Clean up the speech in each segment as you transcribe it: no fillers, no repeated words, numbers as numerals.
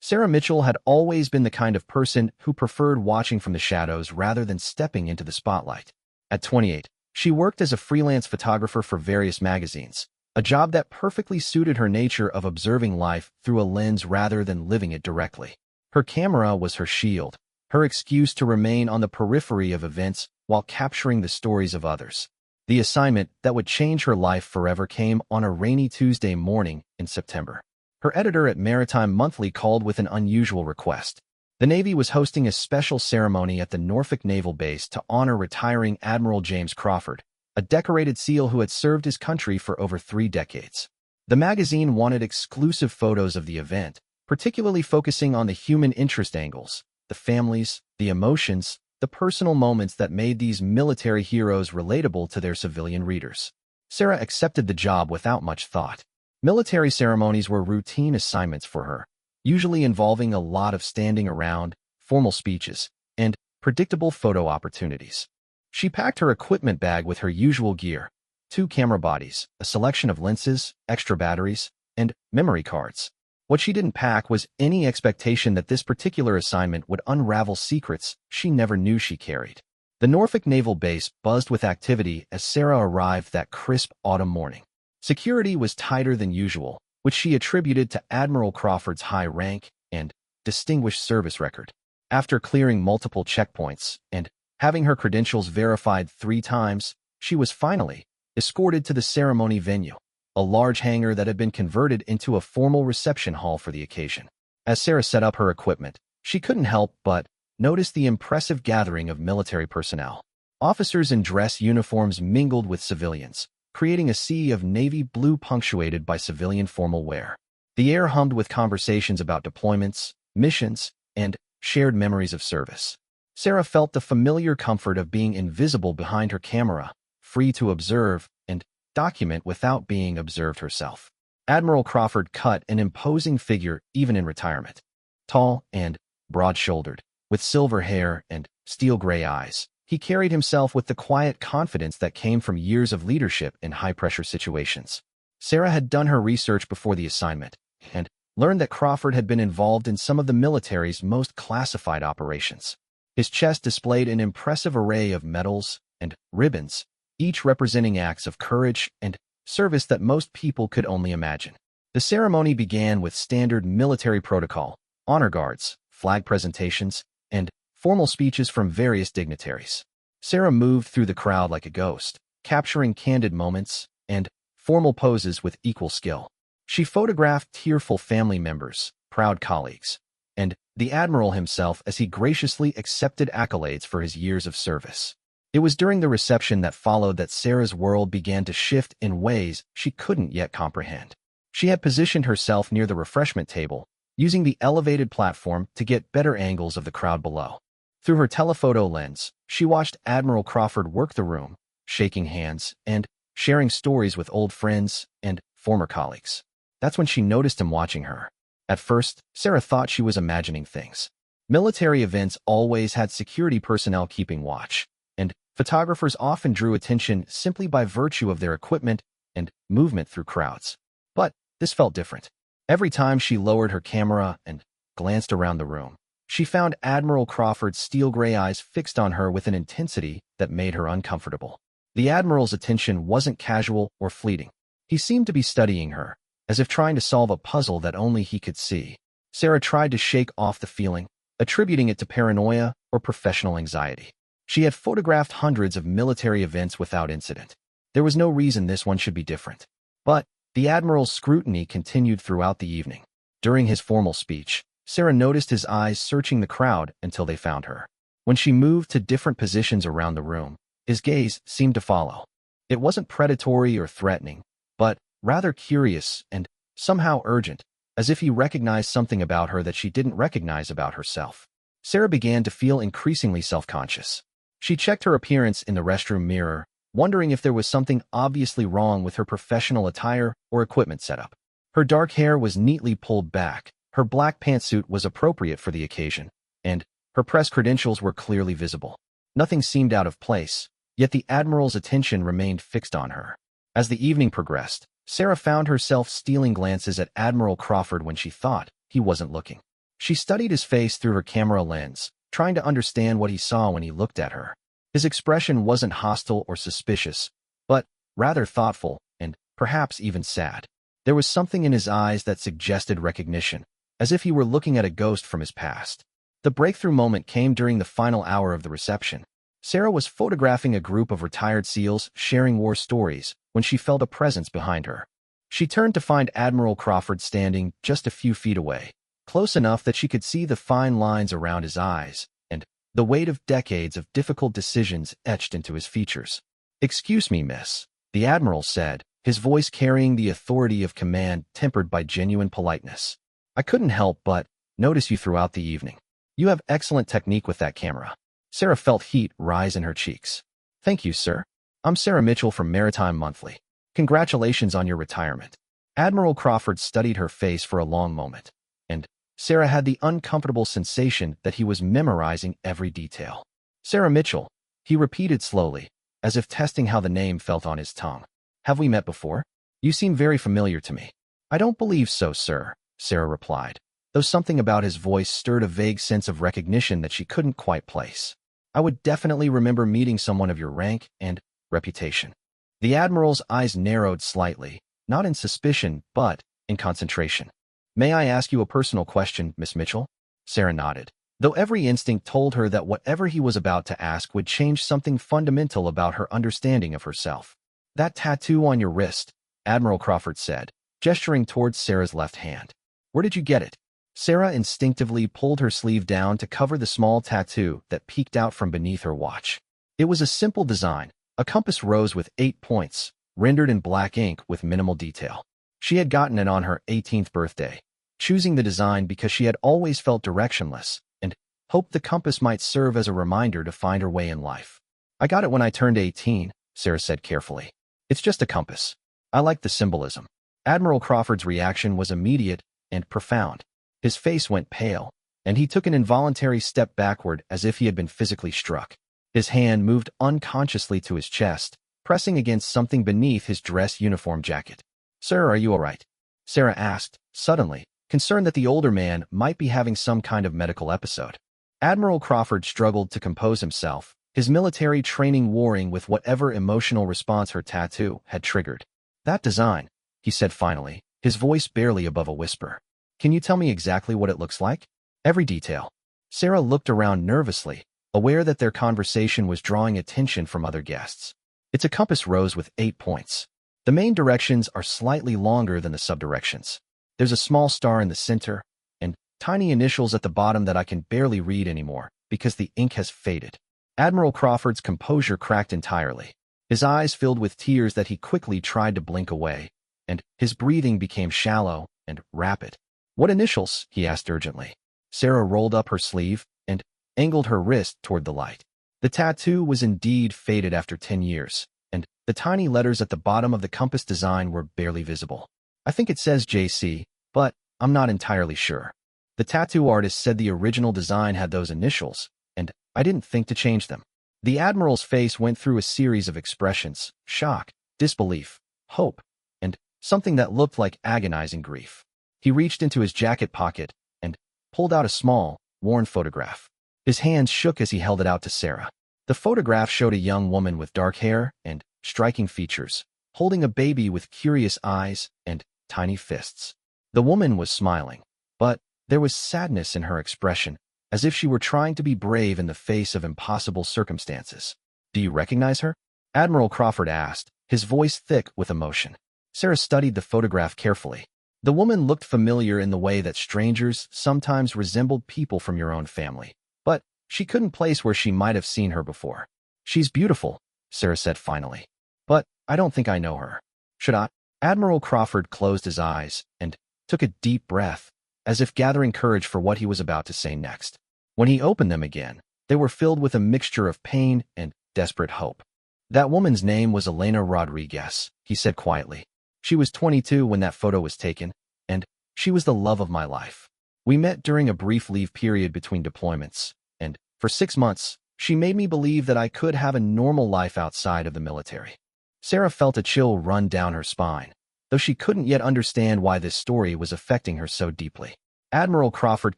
Sarah Mitchell had always been the kind of person who preferred watching from the shadows rather than stepping into the spotlight. At 28, she worked as a freelance photographer for various magazines, a job that perfectly suited her nature of observing life through a lens rather than living it directly. Her camera was her shield, her excuse to remain on the periphery of events while capturing the stories of others. The assignment that would change her life forever came on a rainy Tuesday morning in September. Her editor at Maritime Monthly called with an unusual request. The Navy was hosting a special ceremony at the Norfolk Naval Base to honor retiring Admiral James Crawford, a decorated SEAL who had served his country for over 3 decades. The magazine wanted exclusive photos of the event, particularly focusing on the human interest angles, the families, the emotions, the personal moments that made these military heroes relatable to their civilian readers. Sarah accepted the job without much thought. Military ceremonies were routine assignments for her, usually involving a lot of standing around, formal speeches, and predictable photo opportunities. She packed her equipment bag with her usual gear, 2 camera bodies, a selection of lenses, extra batteries, and memory cards. What she didn't pack was any expectation that this particular assignment would unravel secrets she never knew she carried. The Norfolk Naval Base buzzed with activity as Sarah arrived that crisp autumn morning. Security was tighter than usual, which she attributed to Admiral Crawford's high rank and distinguished service record. After clearing multiple checkpoints and having her credentials verified 3 times, she was finally escorted to the ceremony venue, a large hangar that had been converted into a formal reception hall for the occasion. As Sarah set up her equipment, she couldn't help but notice the impressive gathering of military personnel. Officers in dress uniforms mingled with civilians, creating a sea of navy blue punctuated by civilian formal wear. The air hummed with conversations about deployments, missions, and shared memories of service. Sarah felt the familiar comfort of being invisible behind her camera, free to observe and document without being observed herself. Admiral Crawford cut an imposing figure even in retirement. Tall and broad-shouldered, with silver hair and steel-gray eyes, he carried himself with the quiet confidence that came from years of leadership in high-pressure situations. Sarah had done her research before the assignment and learned that Crawford had been involved in some of the military's most classified operations. His chest displayed an impressive array of medals and ribbons, each representing acts of courage and service that most people could only imagine. The ceremony began with standard military protocol, honor guards, flag presentations, and formal speeches from various dignitaries. Sarah moved through the crowd like a ghost, capturing candid moments and formal poses with equal skill. She photographed tearful family members, proud colleagues, and the Admiral himself as he graciously accepted accolades for his years of service. It was during the reception that followed that Sarah's world began to shift in ways she couldn't yet comprehend. She had positioned herself near the refreshment table, using the elevated platform to get better angles of the crowd below. Through her telephoto lens, she watched Admiral Crawford work the room, shaking hands and sharing stories with old friends and former colleagues. That's when she noticed him watching her. At first, Sarah thought she was imagining things. Military events always had security personnel keeping watch, and photographers often drew attention simply by virtue of their equipment and movement through crowds. But this felt different. Every time she lowered her camera and glanced around the room, she found Admiral Crawford's steel-gray eyes fixed on her with an intensity that made her uncomfortable. The Admiral's attention wasn't casual or fleeting. He seemed to be studying her, as if trying to solve a puzzle that only he could see. Sarah tried to shake off the feeling, attributing it to paranoia or professional anxiety. She had photographed hundreds of military events without incident. There was no reason this one should be different. But the Admiral's scrutiny continued throughout the evening. During his formal speech, Sarah noticed his eyes searching the crowd until they found her. When she moved to different positions around the room, his gaze seemed to follow. It wasn't predatory or threatening, but rather curious and somehow urgent, as if he recognized something about her that she didn't recognize about herself. Sarah began to feel increasingly self-conscious. She checked her appearance in the restroom mirror, wondering if there was something obviously wrong with her professional attire or equipment setup. Her dark hair was neatly pulled back, her black pantsuit was appropriate for the occasion, and her press credentials were clearly visible. Nothing seemed out of place, yet the Admiral's attention remained fixed on her. As the evening progressed, Sarah found herself stealing glances at Admiral Crawford when she thought he wasn't looking. She studied his face through her camera lens, trying to understand what he saw when he looked at her. His expression wasn't hostile or suspicious, but rather thoughtful and perhaps even sad. There was something in his eyes that suggested recognition, as if he were looking at a ghost from his past. The breakthrough moment came during the final hour of the reception. Sarah was photographing a group of retired SEALs sharing war stories when she felt a presence behind her. She turned to find Admiral Crawford standing just a few feet away, close enough that she could see the fine lines around his eyes and the weight of decades of difficult decisions etched into his features. "Excuse me, miss," the Admiral said, his voice carrying the authority of command tempered by genuine politeness. "I couldn't help but notice you throughout the evening. You have excellent technique with that camera." Sarah felt heat rise in her cheeks. "Thank you, sir. I'm Sarah Mitchell from Maritime Monthly. Congratulations on your retirement." Admiral Crawford studied her face for a long moment, and Sarah had the uncomfortable sensation that he was memorizing every detail. "Sarah Mitchell," he repeated slowly, as if testing how the name felt on his tongue. "Have we met before? You seem very familiar to me." "I don't believe so, sir," Sarah replied, though something about his voice stirred a vague sense of recognition that she couldn't quite place. "I would definitely remember meeting someone of your rank and reputation." The Admiral's eyes narrowed slightly, not in suspicion, but in concentration. "May I ask you a personal question, Miss Mitchell?" Sarah nodded, though every instinct told her that whatever he was about to ask would change something fundamental about her understanding of herself. "That tattoo on your wrist," Admiral Crawford said, gesturing towards Sarah's left hand. "Where did you get it?" Sarah instinctively pulled her sleeve down to cover the small tattoo that peeked out from beneath her watch. It was a simple design, a compass rose with 8 points, rendered in black ink with minimal detail. She had gotten it on her 18th birthday, choosing the design because she had always felt directionless and hoped the compass might serve as a reminder to find her way in life. "I got it when I turned 18, Sarah said carefully. "It's just a compass. I like the symbolism." Admiral Crawford's reaction was immediate and profound. His face went pale, and he took an involuntary step backward as if he had been physically struck. His hand moved unconsciously to his chest, pressing against something beneath his dress uniform jacket. "Sir, are you all right?" Sarah asked, suddenly, concerned that the older man might be having some kind of medical episode. Admiral Crawford struggled to compose himself, his military training warring with whatever emotional response her tattoo had triggered. "That design," he said finally, his voice barely above a whisper. "Can you tell me exactly what it looks like?" "Every detail." Sarah looked around nervously, aware that their conversation was drawing attention from other guests. "It's a compass rose with 8 points. The main directions are slightly longer than the subdirections. There's a small star in the center, and tiny initials at the bottom that I can barely read anymore because the ink has faded." Admiral Crawford's composure cracked entirely. His eyes filled with tears that he quickly tried to blink away, and his breathing became shallow and rapid. "What initials?" he asked urgently. Sarah rolled up her sleeve and angled her wrist toward the light. The tattoo was indeed faded after 10 years, and the tiny letters at the bottom of the compass design were barely visible. "I think it says JC, but I'm not entirely sure. The tattoo artist said the original design had those initials, and I didn't think to change them." The Admiral's face went through a series of expressions: shock, disbelief, hope, and something that looked like agonizing grief. He reached into his jacket pocket and pulled out a small, worn photograph. His hands shook as he held it out to Sarah. The photograph showed a young woman with dark hair and striking features, holding a baby with curious eyes and tiny fists. The woman was smiling, but there was sadness in her expression, as if she were trying to be brave in the face of impossible circumstances. "Do you recognize her?" Admiral Crawford asked, his voice thick with emotion. Sarah studied the photograph carefully. The woman looked familiar in the way that strangers sometimes resembled people from your own family, but she couldn't place where she might have seen her before. "She's beautiful," Sarah said finally, "but I don't think I know her. Should I?" Admiral Crawford closed his eyes and took a deep breath, as if gathering courage for what he was about to say next. When he opened them again, they were filled with a mixture of pain and desperate hope. "That woman's name was Elena Rodriguez," he said quietly. "She was 22 when that photo was taken, and she was the love of my life. We met during a brief leave period between deployments, and for 6 months, she made me believe that I could have a normal life outside of the military." Sarah felt a chill run down her spine, though she couldn't yet understand why this story was affecting her so deeply. Admiral Crawford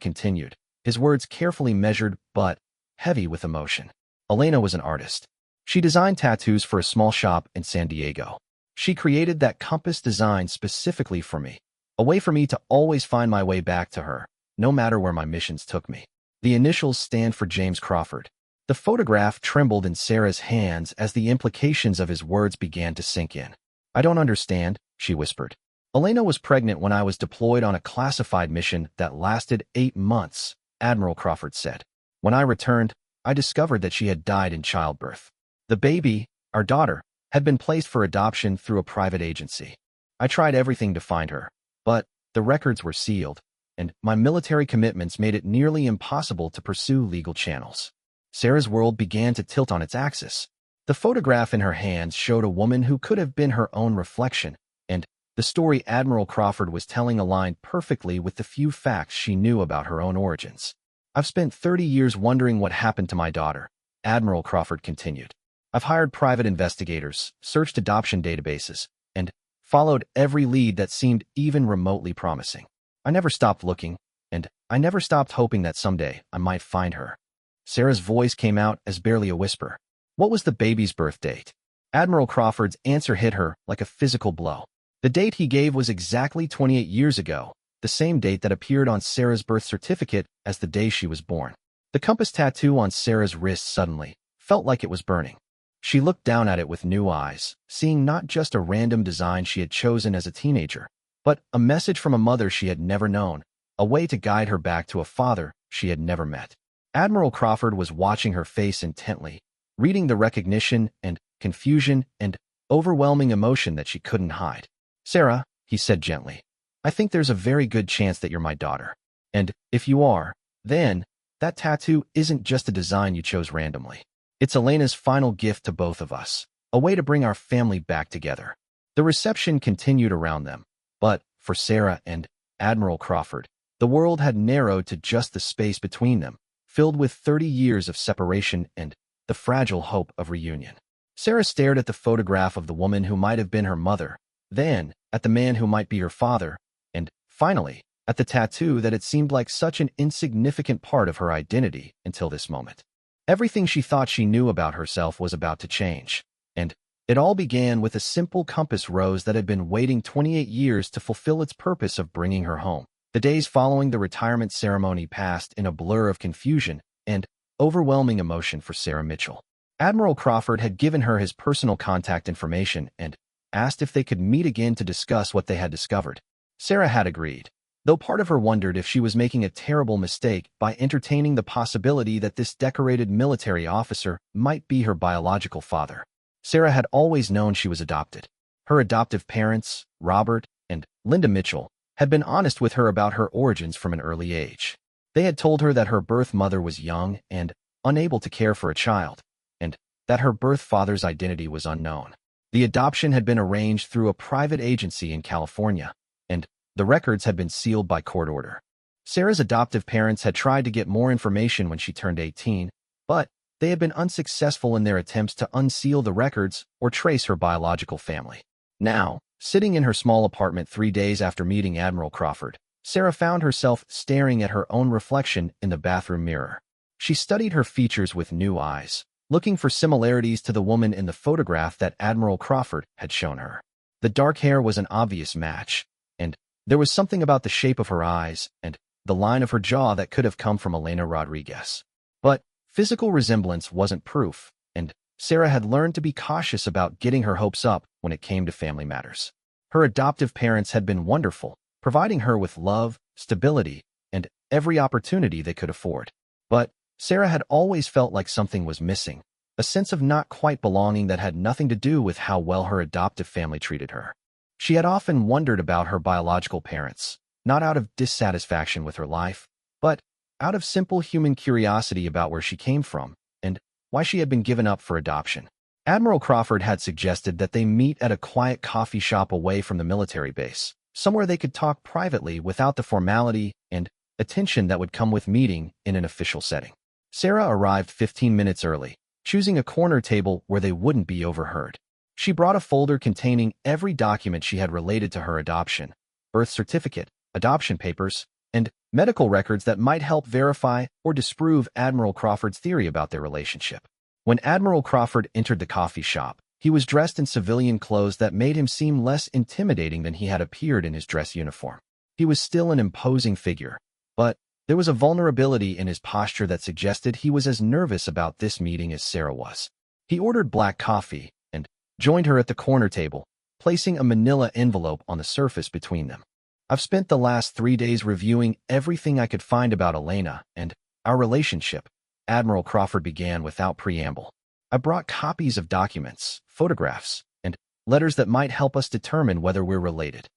continued, his words carefully measured but heavy with emotion. Elena was an artist. She designed tattoos for a small shop in San Diego. She created that compass design specifically for me, a way for me to always find my way back to her, no matter where my missions took me. The initials stand for James Crawford. The photograph trembled in Sarah's hands as the implications of his words began to sink in. I don't understand, she whispered. Elena was pregnant when I was deployed on a classified mission that lasted 8 months, Admiral Crawford said. When I returned, I discovered that she had died in childbirth. The baby, our daughter, had been placed for adoption through a private agency. I tried everything to find her, but the records were sealed, and my military commitments made it nearly impossible to pursue legal channels. Sarah's world began to tilt on its axis. The photograph in her hands showed a woman who could have been her own reflection, and the story Admiral Crawford was telling aligned perfectly with the few facts she knew about her own origins. I've spent 30 years wondering what happened to my daughter, Admiral Crawford continued. I've hired private investigators, searched adoption databases, and followed every lead that seemed even remotely promising. I never stopped looking, and I never stopped hoping that someday I might find her. Sarah's voice came out as barely a whisper. What was the baby's birth date? Admiral Crawford's answer hit her like a physical blow. The date he gave was exactly 28 years ago, the same date that appeared on Sarah's birth certificate as the day she was born. The compass tattoo on Sarah's wrist suddenly felt like it was burning. She looked down at it with new eyes, seeing not just a random design she had chosen as a teenager, but a message from a mother she had never known, a way to guide her back to a father she had never met. Admiral Crawford was watching her face intently, reading the recognition and confusion and overwhelming emotion that she couldn't hide. Sarah, he said gently, I think there's a very good chance that you're my daughter. And if you are, then that tattoo isn't just a design you chose randomly. It's Elena's final gift to both of us, a way to bring our family back together. The reception continued around them, but for Sarah and Admiral Crawford, the world had narrowed to just the space between them, filled with 30 years of separation and the fragile hope of reunion. Sarah stared at the photograph of the woman who might have been her mother, then at the man who might be her father, and finally at the tattoo that had seemed like such an insignificant part of her identity until this moment. Everything she thought she knew about herself was about to change, and it all began with a simple compass rose that had been waiting 28 years to fulfill its purpose of bringing her home. The days following the retirement ceremony passed in a blur of confusion and overwhelming emotion for Sarah Mitchell. Admiral Crawford had given her his personal contact information and asked if they could meet again to discuss what they had discovered. Sarah had agreed, though part of her wondered if she was making a terrible mistake by entertaining the possibility that this decorated military officer might be her biological father. Sarah had always known she was adopted. Her adoptive parents, Robert and Linda Mitchell, had been honest with her about her origins from an early age. They had told her that her birth mother was young and unable to care for a child, and that her birth father's identity was unknown. The adoption had been arranged through a private agency in California, and the records had been sealed by court order. Sarah's adoptive parents had tried to get more information when she turned 18, but they had been unsuccessful in their attempts to unseal the records or trace her biological family. Now, sitting in her small apartment 3 days after meeting Admiral Crawford, Sarah found herself staring at her own reflection in the bathroom mirror. She studied her features with new eyes, looking for similarities to the woman in the photograph that Admiral Crawford had shown her. The dark hair was an obvious match, and there was something about the shape of her eyes and the line of her jaw that could have come from Elena Rodriguez. But physical resemblance wasn't proof, and Sarah had learned to be cautious about getting her hopes up when it came to family matters. Her adoptive parents had been wonderful, providing her with love, stability, and every opportunity they could afford. But Sarah had always felt like something was missing, a sense of not quite belonging that had nothing to do with how well her adoptive family treated her. She had often wondered about her biological parents, not out of dissatisfaction with her life, but out of simple human curiosity about where she came from and why she had been given up for adoption. Admiral Crawford had suggested that they meet at a quiet coffee shop away from the military base, somewhere they could talk privately without the formality and attention that would come with meeting in an official setting. Sarah arrived 15 minutes early, choosing a corner table where they wouldn't be overheard. She brought a folder containing every document she had related to her adoption: birth certificate, adoption papers, and medical records that might help verify or disprove Admiral Crawford's theory about their relationship. When Admiral Crawford entered the coffee shop, he was dressed in civilian clothes that made him seem less intimidating than he had appeared in his dress uniform. He was still an imposing figure, but there was a vulnerability in his posture that suggested he was as nervous about this meeting as Sarah was. He ordered black coffee and joined her at the corner table, placing a manila envelope on the surface between them. I've spent the last 3 days reviewing everything I could find about Elena and our relationship, Admiral Crawford began without preamble. I brought copies of documents, photographs, and letters that might help us determine whether we're related.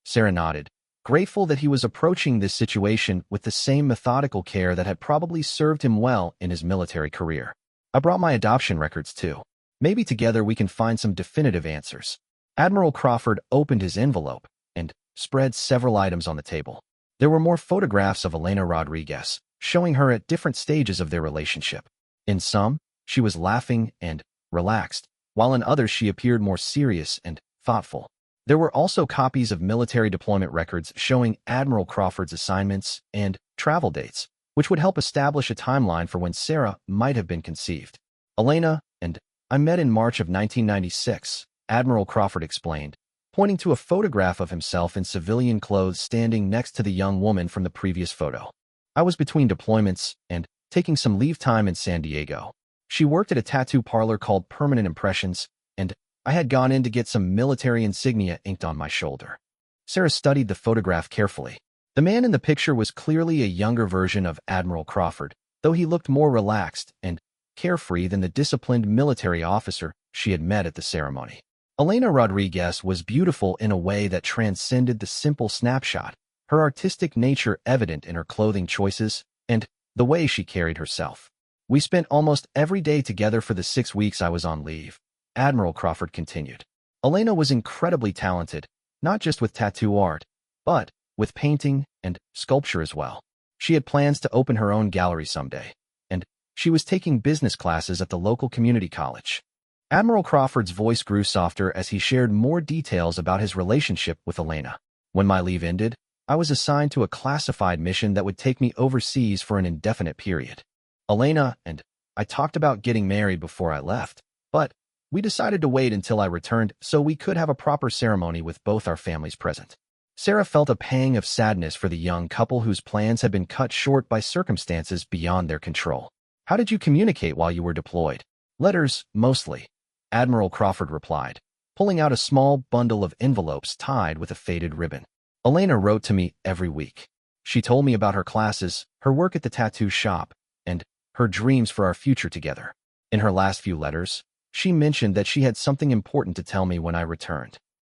Sarah nodded, grateful that he was approaching this situation with the same methodical care that had probably served him well in his military career. I brought my adoption records too. Maybe together we can find some definitive answers. Admiral Crawford opened his envelope and spread several items on the table. There were more photographs of Elena Rodriguez, showing her at different stages of their relationship. In some, she was laughing and relaxed, while in others she appeared more serious and thoughtful. There were also copies of military deployment records showing Admiral Crawford's assignments and travel dates, which would help establish a timeline for when Sarah might have been conceived. Elena and I met in March of 1996, Admiral Crawford explained, pointing to a photograph of himself in civilian clothes standing next to the young woman from the previous photo. I was between deployments and taking some leave time in San Diego. She worked at a tattoo parlor called Permanent Impressions, and I had gone in to get some military insignia inked on my shoulder. Sarah studied the photograph carefully. The man in the picture was clearly a younger version of Admiral Crawford, though he looked more relaxed and carefree than the disciplined military officer she had met at the ceremony. Elena Rodriguez was beautiful in a way that transcended the simple snapshot, her artistic nature evident in her clothing choices and the way she carried herself. We spent almost every day together for the 6 weeks I was on leave, Admiral Crawford continued. Elena was incredibly talented, not just with tattoo art, but with painting and sculpture as well. She had plans to open her own gallery someday, and she was taking business classes at the local community college. Admiral Crawford's voice grew softer as he shared more details about his relationship with Elena. When my leave ended, I was assigned to a classified mission that would take me overseas for an indefinite period. Elena and I talked about getting married before I left, but we decided to wait until I returned so we could have a proper ceremony with both our families present. Sarah felt a pang of sadness for the young couple whose plans had been cut short by circumstances beyond their control. How did you communicate while you were deployed? Letters, mostly, Admiral Crawford replied, pulling out a small bundle of envelopes tied with a faded ribbon. Elena wrote to me every week. She told me about her classes, her work at the tattoo shop, and her dreams for our future together. In her last few letters, she mentioned that she had something important to tell me when I returned.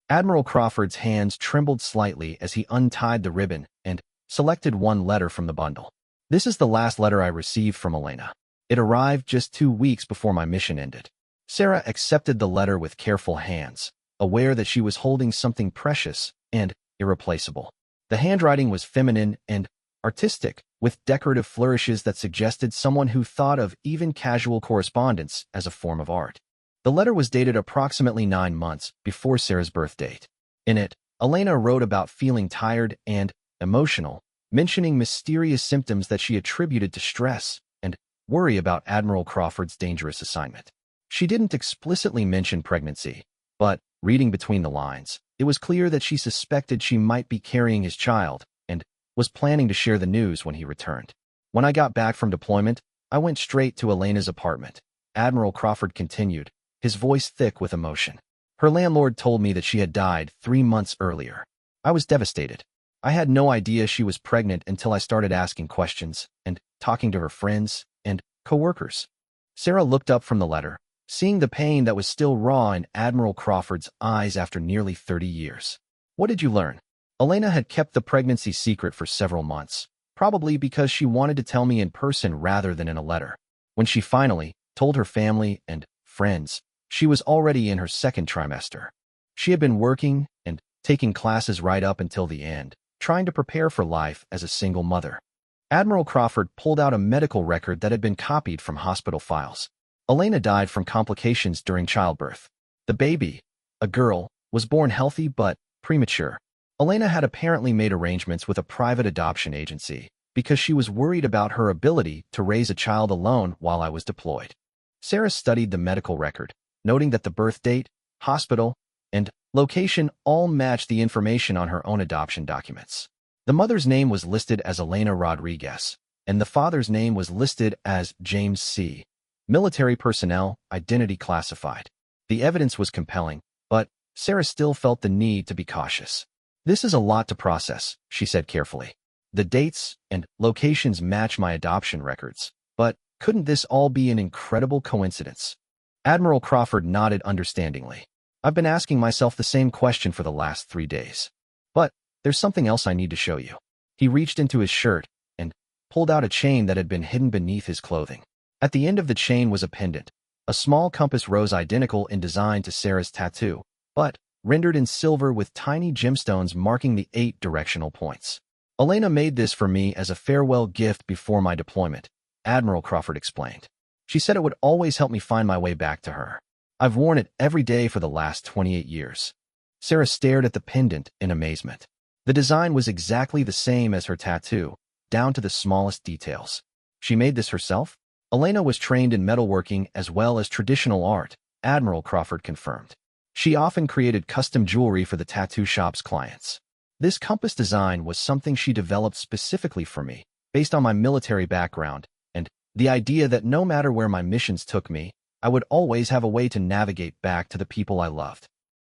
Admiral Crawford's hands trembled slightly as he untied the ribbon and selected one letter from the bundle. This is the last letter I received from Elena. It arrived just 2 weeks before my mission ended. Sarah accepted the letter with careful hands, aware that she was holding something precious and irreplaceable. The handwriting was feminine and artistic, with decorative flourishes that suggested someone who thought of even casual correspondence as a form of art. The letter was dated approximately 9 months before Sarah's birth date. In it, Elena wrote about feeling tired and emotional, mentioning mysterious symptoms that she attributed to stress and worry about Admiral Crawford's dangerous assignment. She didn't explicitly mention pregnancy, but, reading between the lines, it was clear that she suspected she might be carrying his child and was planning to share the news when he returned. When I got back from deployment, I went straight to Elena's apartment. Admiral Crawford continued, his voice thick with emotion. Her landlord told me that she had died 3 months earlier. I was devastated. I had no idea she was pregnant until I started asking questions and talking to her friends and coworkers. Sarah looked up from the letter, seeing the pain that was still raw in Admiral Crawford's eyes after nearly 30 years. What did you learn? Elena had kept the pregnancy secret for several months, probably because she wanted to tell me in person rather than in a letter. When she finally told her family and friends, she was already in her 2nd trimester. She had been working and taking classes right up until the end, trying to prepare for life as a single mother. Admiral Crawford pulled out a medical record that had been copied from hospital files. Elena died from complications during childbirth. The baby, a girl, was born healthy but premature. Elena had apparently made arrangements with a private adoption agency, because she was worried about her ability to raise a child alone while I was deployed. Sarah studied the medical record, noting that the birth date, hospital, and location all matched the information on her own adoption documents. The mother's name was listed as Elena Rodriguez, and the father's name was listed as James C. Military personnel, identity classified. The evidence was compelling, but Sarah still felt the need to be cautious. "This is a lot to process," she said carefully. "The dates and locations match my adoption records, but couldn't this all be an incredible coincidence?" Admiral Crawford nodded understandingly. "I've been asking myself the same question for the last 3 days. But there's something else I need to show you." He reached into his shirt and pulled out a chain that had been hidden beneath his clothing. At the end of the chain was a pendant, a small compass rose identical in design to Sarah's tattoo, but rendered in silver with tiny gemstones marking the 8 directional points. "Elena made this for me as a farewell gift before my deployment," Admiral Crawford explained. "She said it would always help me find my way back to her. I've worn it every day for the last 28 years. Sarah stared at the pendant in amazement. The design was exactly the same as her tattoo, down to the smallest details. "She made this herself?" "Elena was trained in metalworking as well as traditional art," Admiral Crawford confirmed. "She often created custom jewelry for the tattoo shop's clients. This compass design was something she developed specifically for me, based on my military background, and the idea that no matter where my missions took me, I would always have a way to navigate back to the people I loved."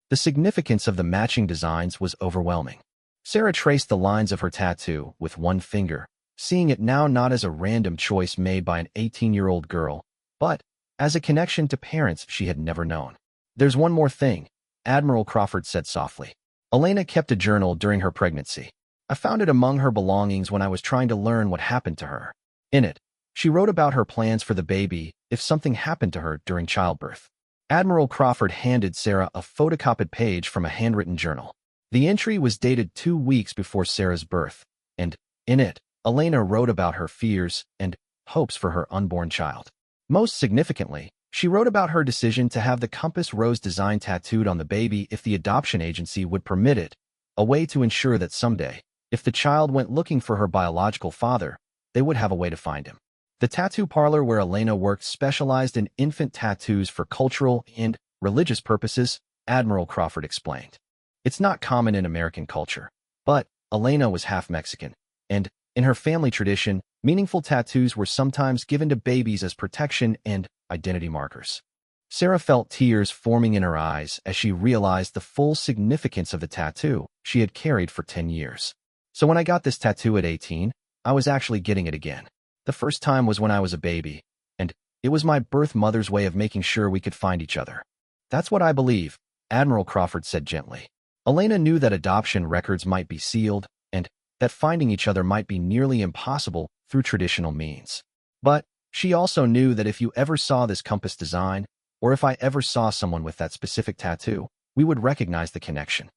The significance of the matching designs was overwhelming. Sarah traced the lines of her tattoo with one finger, seeing it now not as a random choice made by an 18-year-old girl, but as a connection to parents she had never known. "There's one more thing," Admiral Crawford said softly. "Elena kept a journal during her pregnancy. I found it among her belongings when I was trying to learn what happened to her. In it, she wrote about her plans for the baby if something happened to her during childbirth." Admiral Crawford handed Sarah a photocopied page from a handwritten journal. The entry was dated 2 weeks before Sarah's birth, and in it, Elena wrote about her fears and hopes for her unborn child. Most significantly, she wrote about her decision to have the compass rose design tattooed on the baby if the adoption agency would permit it, a way to ensure that someday, if the child went looking for her biological father, they would have a way to find him. The tattoo parlor where Elena worked specialized in infant tattoos for cultural and religious purposes, Admiral Crawford explained. "It's not common in American culture, but Elena was half Mexican, and in her family tradition, meaningful tattoos were sometimes given to babies as protection and identity markers." Sarah felt tears forming in her eyes as she realized the full significance of the tattoo she had carried for 10 years. "So when I got this tattoo at 18, I was actually getting it again. The first time was when I was a baby, and it was my birth mother's way of making sure we could find each other. That's what I believe," Admiral Crawford said gently. Elena knew that adoption records might be sealed, and that finding each other might be nearly impossible through traditional means. But she also knew that if you ever saw this compass design, or if I ever saw someone with that specific tattoo, we would recognize the connection.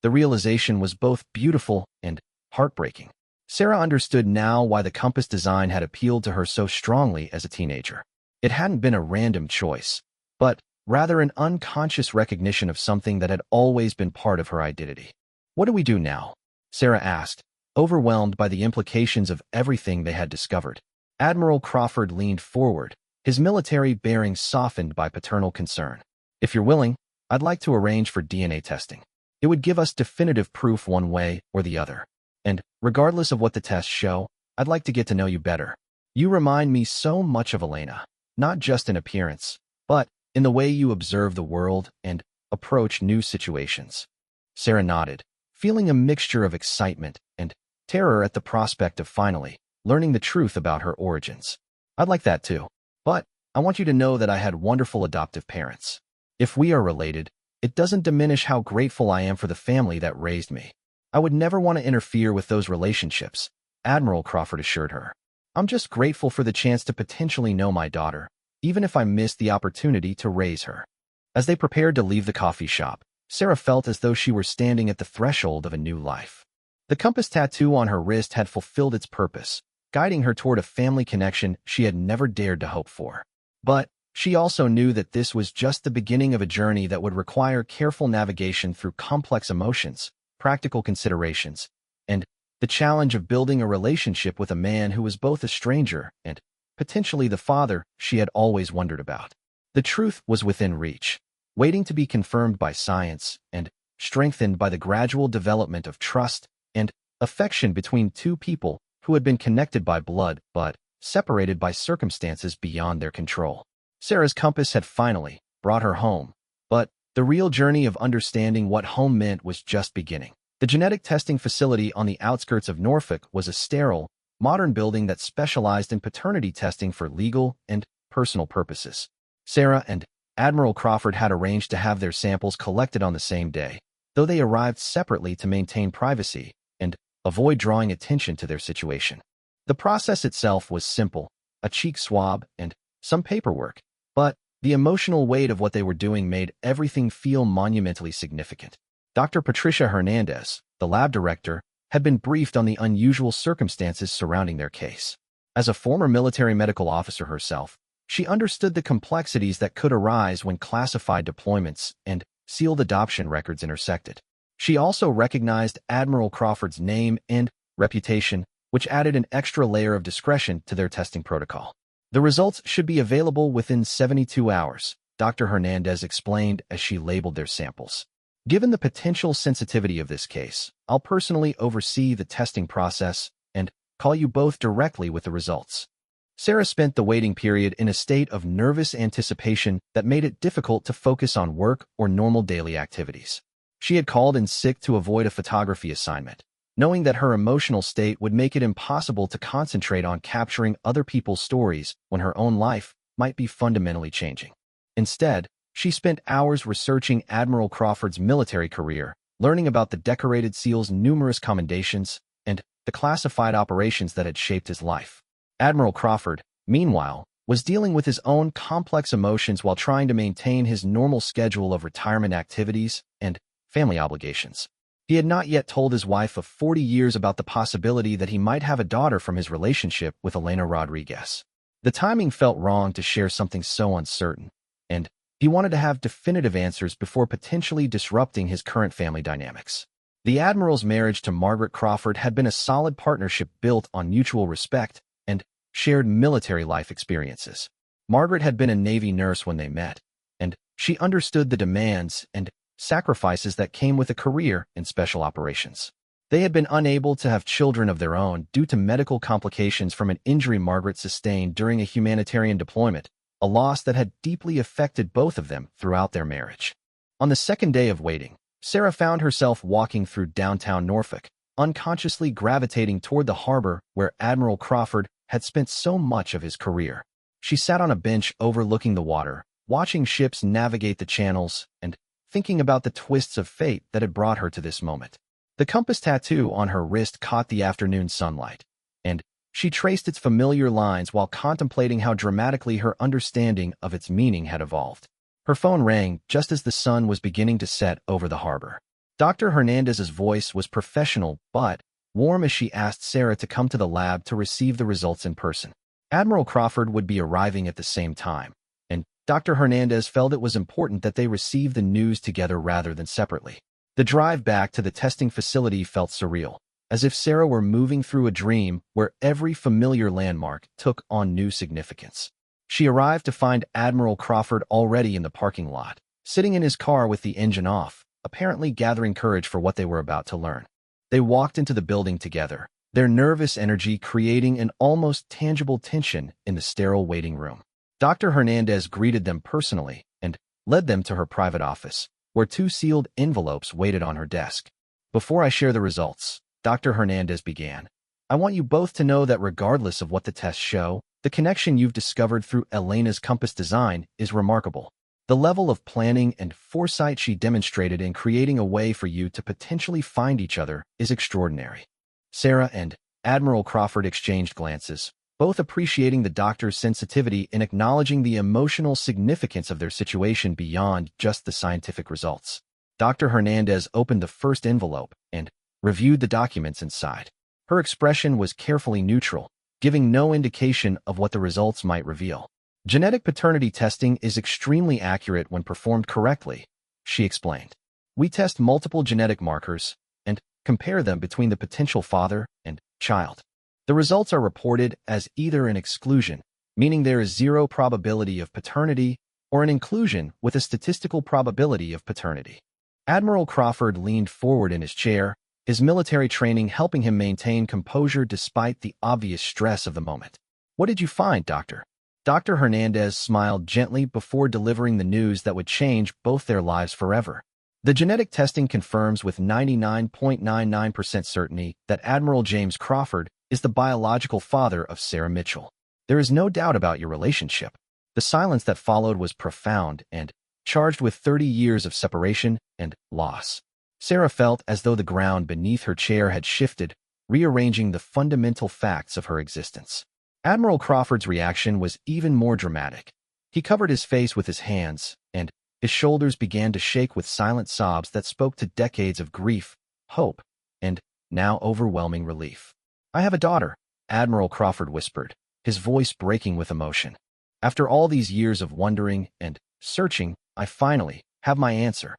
The realization was both beautiful and heartbreaking. Sarah understood now why the compass design had appealed to her so strongly as a teenager. It hadn't been a random choice, but rather an unconscious recognition of something that had always been part of her identity. "What do we do now?" Sarah asked, overwhelmed by the implications of everything they had discovered. Admiral Crawford leaned forward, his military bearing softened by paternal concern. "If you're willing, I'd like to arrange for DNA testing. It would give us definitive proof one way or the other. And regardless of what the tests show, I'd like to get to know you better. You remind me so much of Elena, not just in appearance, but in the way you observe the world and approach new situations." Sarah nodded, feeling a mixture of excitement and terror at the prospect of finally learning the truth about her origins. "I'd like that too. But I want you to know that I had wonderful adoptive parents. If we are related, it doesn't diminish how grateful I am for the family that raised me. I would never want to interfere with those relationships," Admiral Crawford assured her. "I'm just grateful for the chance to potentially know my daughter, even if I missed the opportunity to raise her." As they prepared to leave the coffee shop, Sarah felt as though she were standing at the threshold of a new life. The compass tattoo on her wrist had fulfilled its purpose, guiding her toward a family connection she had never dared to hope for. But she also knew that this was just the beginning of a journey that would require careful navigation through complex emotions, practical considerations, and The challenge of building a relationship with a man who was both a stranger and potentially the father she had always wondered about. The truth was within reach, waiting to be confirmed by science and strengthened by the gradual development of trust and affection between two people who had been connected by blood but separated by circumstances beyond their control. Sarah's compass had finally brought her home, but the real journey of understanding what home meant was just beginning. The genetic testing facility on the outskirts of Norfolk was a sterile, modern building that specialized in paternity testing for legal and personal purposes. Sarah and Admiral Crawford had arranged to have their samples collected on the same day, though they arrived separately to maintain privacy and avoid drawing attention to their situation. The process itself was simple, a cheek swab and some paperwork, but the emotional weight of what they were doing made everything feel monumentally significant. Dr. Patricia Hernandez, the lab director, had been briefed on the unusual circumstances surrounding their case. As a former military medical officer herself, she understood the complexities that could arise when classified deployments and sealed adoption records intersected. She also recognized Admiral Crawford's name and reputation, which added an extra layer of discretion to their testing protocol. The results should be available within 72 hours, Dr. Hernandez explained as she labeled their samples. Given the potential sensitivity of this case, I'll personally oversee the testing process and call you both directly with the results. Sarah spent the waiting period in a state of nervous anticipation that made it difficult to focus on work or normal daily activities. She had called in sick to avoid a photography assignment, knowing that her emotional state would make it impossible to concentrate on capturing other people's stories when her own life might be fundamentally changing. Instead, she spent hours researching Admiral Crawford's military career, learning about the decorated SEAL's numerous commendations and the classified operations that had shaped his life. Admiral Crawford, meanwhile, was dealing with his own complex emotions while trying to maintain his normal schedule of retirement activities and family obligations. He had not yet told his wife of 40 years about the possibility that he might have a daughter from his relationship with Elena Rodriguez. The timing felt wrong to share something so uncertain, and he wanted to have definitive answers before potentially disrupting his current family dynamics. The Admiral's marriage to Margaret Crawford had been a solid partnership built on mutual respect and shared military life experiences. Margaret had been a Navy nurse when they met, and she understood the demands and sacrifices that came with a career in special operations. They had been unable to have children of their own due to medical complications from an injury Margaret sustained during a humanitarian deployment, a loss that had deeply affected both of them throughout their marriage. On the second day of waiting, Sarah found herself walking through downtown Norfolk, unconsciously gravitating toward the harbor where Admiral Crawford had spent so much of his career. She sat on a bench overlooking the water, watching ships navigate the channels and thinking about the twists of fate that had brought her to this moment. The compass tattoo on her wrist caught the afternoon sunlight, and she traced its familiar lines while contemplating how dramatically her understanding of its meaning had evolved. Her phone rang just as the sun was beginning to set over the harbor. Dr. Hernandez's voice was professional but warm as she asked Sarah to come to the lab to receive the results in person. Admiral Crawford would be arriving at the same time, and Dr. Hernandez felt it was important that they receive the news together rather than separately. The drive back to the testing facility felt surreal, as if Sarah were moving through a dream where every familiar landmark took on new significance. She arrived to find Admiral Crawford already in the parking lot, sitting in his car with the engine off, apparently gathering courage for what they were about to learn. They walked into the building together, their nervous energy creating an almost tangible tension in the sterile waiting room. Dr. Hernandez greeted them personally and led them to her private office, where two sealed envelopes waited on her desk. "Before I share the results," Dr. Hernandez began, "I want you both to know that regardless of what the tests show, the connection you've discovered through Elena's compass design is remarkable. The level of planning and foresight she demonstrated in creating a way for you to potentially find each other is extraordinary." Sarah and Admiral Crawford exchanged glances, both appreciating the doctor's sensitivity in acknowledging the emotional significance of their situation beyond just the scientific results. Dr. Hernandez opened the first envelope and reviewed the documents inside. Her expression was carefully neutral, giving no indication of what the results might reveal. "Genetic paternity testing is extremely accurate when performed correctly," she explained. "We test multiple genetic markers and compare them between the potential father and child. The results are reported as either an exclusion, meaning there is zero probability of paternity, or an inclusion with a statistical probability of paternity. Admiral Crawford leaned forward in his chair, his military training helping him maintain composure despite the obvious stress of the moment. "What did you find, Doctor?" Dr. Hernandez smiled gently before delivering the news that would change both their lives forever. The genetic testing confirms with 99.99% certainty that Admiral James Crawford is the biological father of Sarah Mitchell. There is no doubt about your relationship. The silence that followed was profound and charged with 30 years of separation and loss. Sarah felt as though the ground beneath her chair had shifted, rearranging the fundamental facts of her existence. Admiral Crawford's reaction was even more dramatic. He covered his face with his hands, and his shoulders began to shake with silent sobs that spoke to decades of grief, hope, and now overwhelming relief. "I have a daughter," Admiral Crawford whispered, his voice breaking with emotion. "After all these years of wondering and searching, I finally have my answer."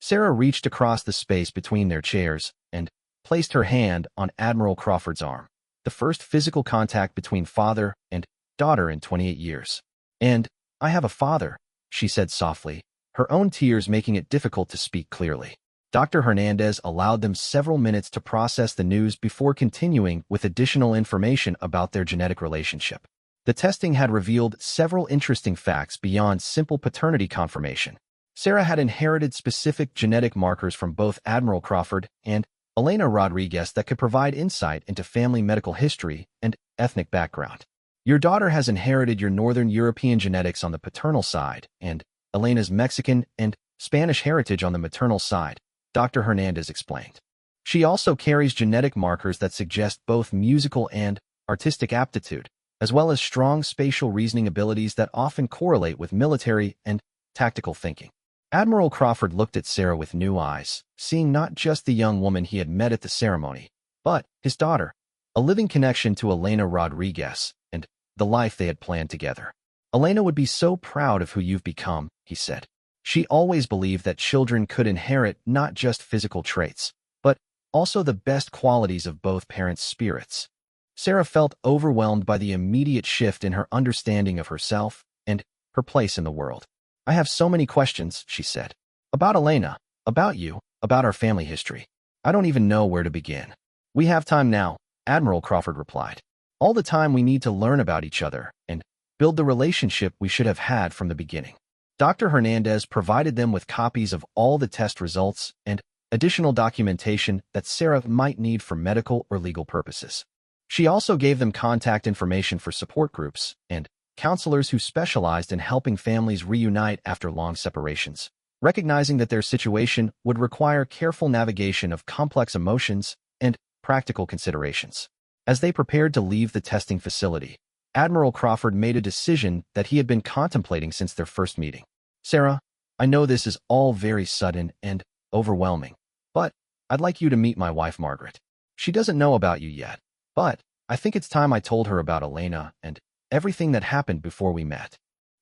Sarah reached across the space between their chairs and placed her hand on Admiral Crawford's arm, the first physical contact between father and daughter in 28 years. "And I have a father," she said softly, her own tears making it difficult to speak clearly. Dr. Hernandez allowed them several minutes to process the news before continuing with additional information about their genetic relationship. The testing had revealed several interesting facts beyond simple paternity confirmation. Sarah had inherited specific genetic markers from both Admiral Crawford and Elena Rodriguez that could provide insight into family medical history and ethnic background. "Your daughter has inherited your Northern European genetics on the paternal side and Elena's Mexican and Spanish heritage on the maternal side," Dr. Hernandez explained. "She also carries genetic markers that suggest both musical and artistic aptitude, as well as strong spatial reasoning abilities that often correlate with military and tactical thinking." Admiral Crawford looked at Sarah with new eyes, seeing not just the young woman he had met at the ceremony, but his daughter, a living connection to Elena Rodriguez and the life they had planned together. "Elena would be so proud of who you've become," he said. "She always believed that children could inherit not just physical traits, but also the best qualities of both parents' spirits." Sarah felt overwhelmed by the immediate shift in her understanding of herself and her place in the world. "I have so many questions," she said. "About Elena, about you, about our family history. I don't even know where to begin." "We have time now," Admiral Crawford replied. "All the time we need to learn about each other and build the relationship we should have had from the beginning." Dr. Hernandez provided them with copies of all the test results and additional documentation that Sarah might need for medical or legal purposes. She also gave them contact information for support groups and counselors who specialized in helping families reunite after long separations, recognizing that their situation would require careful navigation of complex emotions and practical considerations. As they prepared to leave the testing facility, Admiral Crawford made a decision that he had been contemplating since their first meeting. "Sarah, I know this is all very sudden and overwhelming, but I'd like you to meet my wife, Margaret. She doesn't know about you yet, but I think it's time I told her about Elena and everything that happened before we met."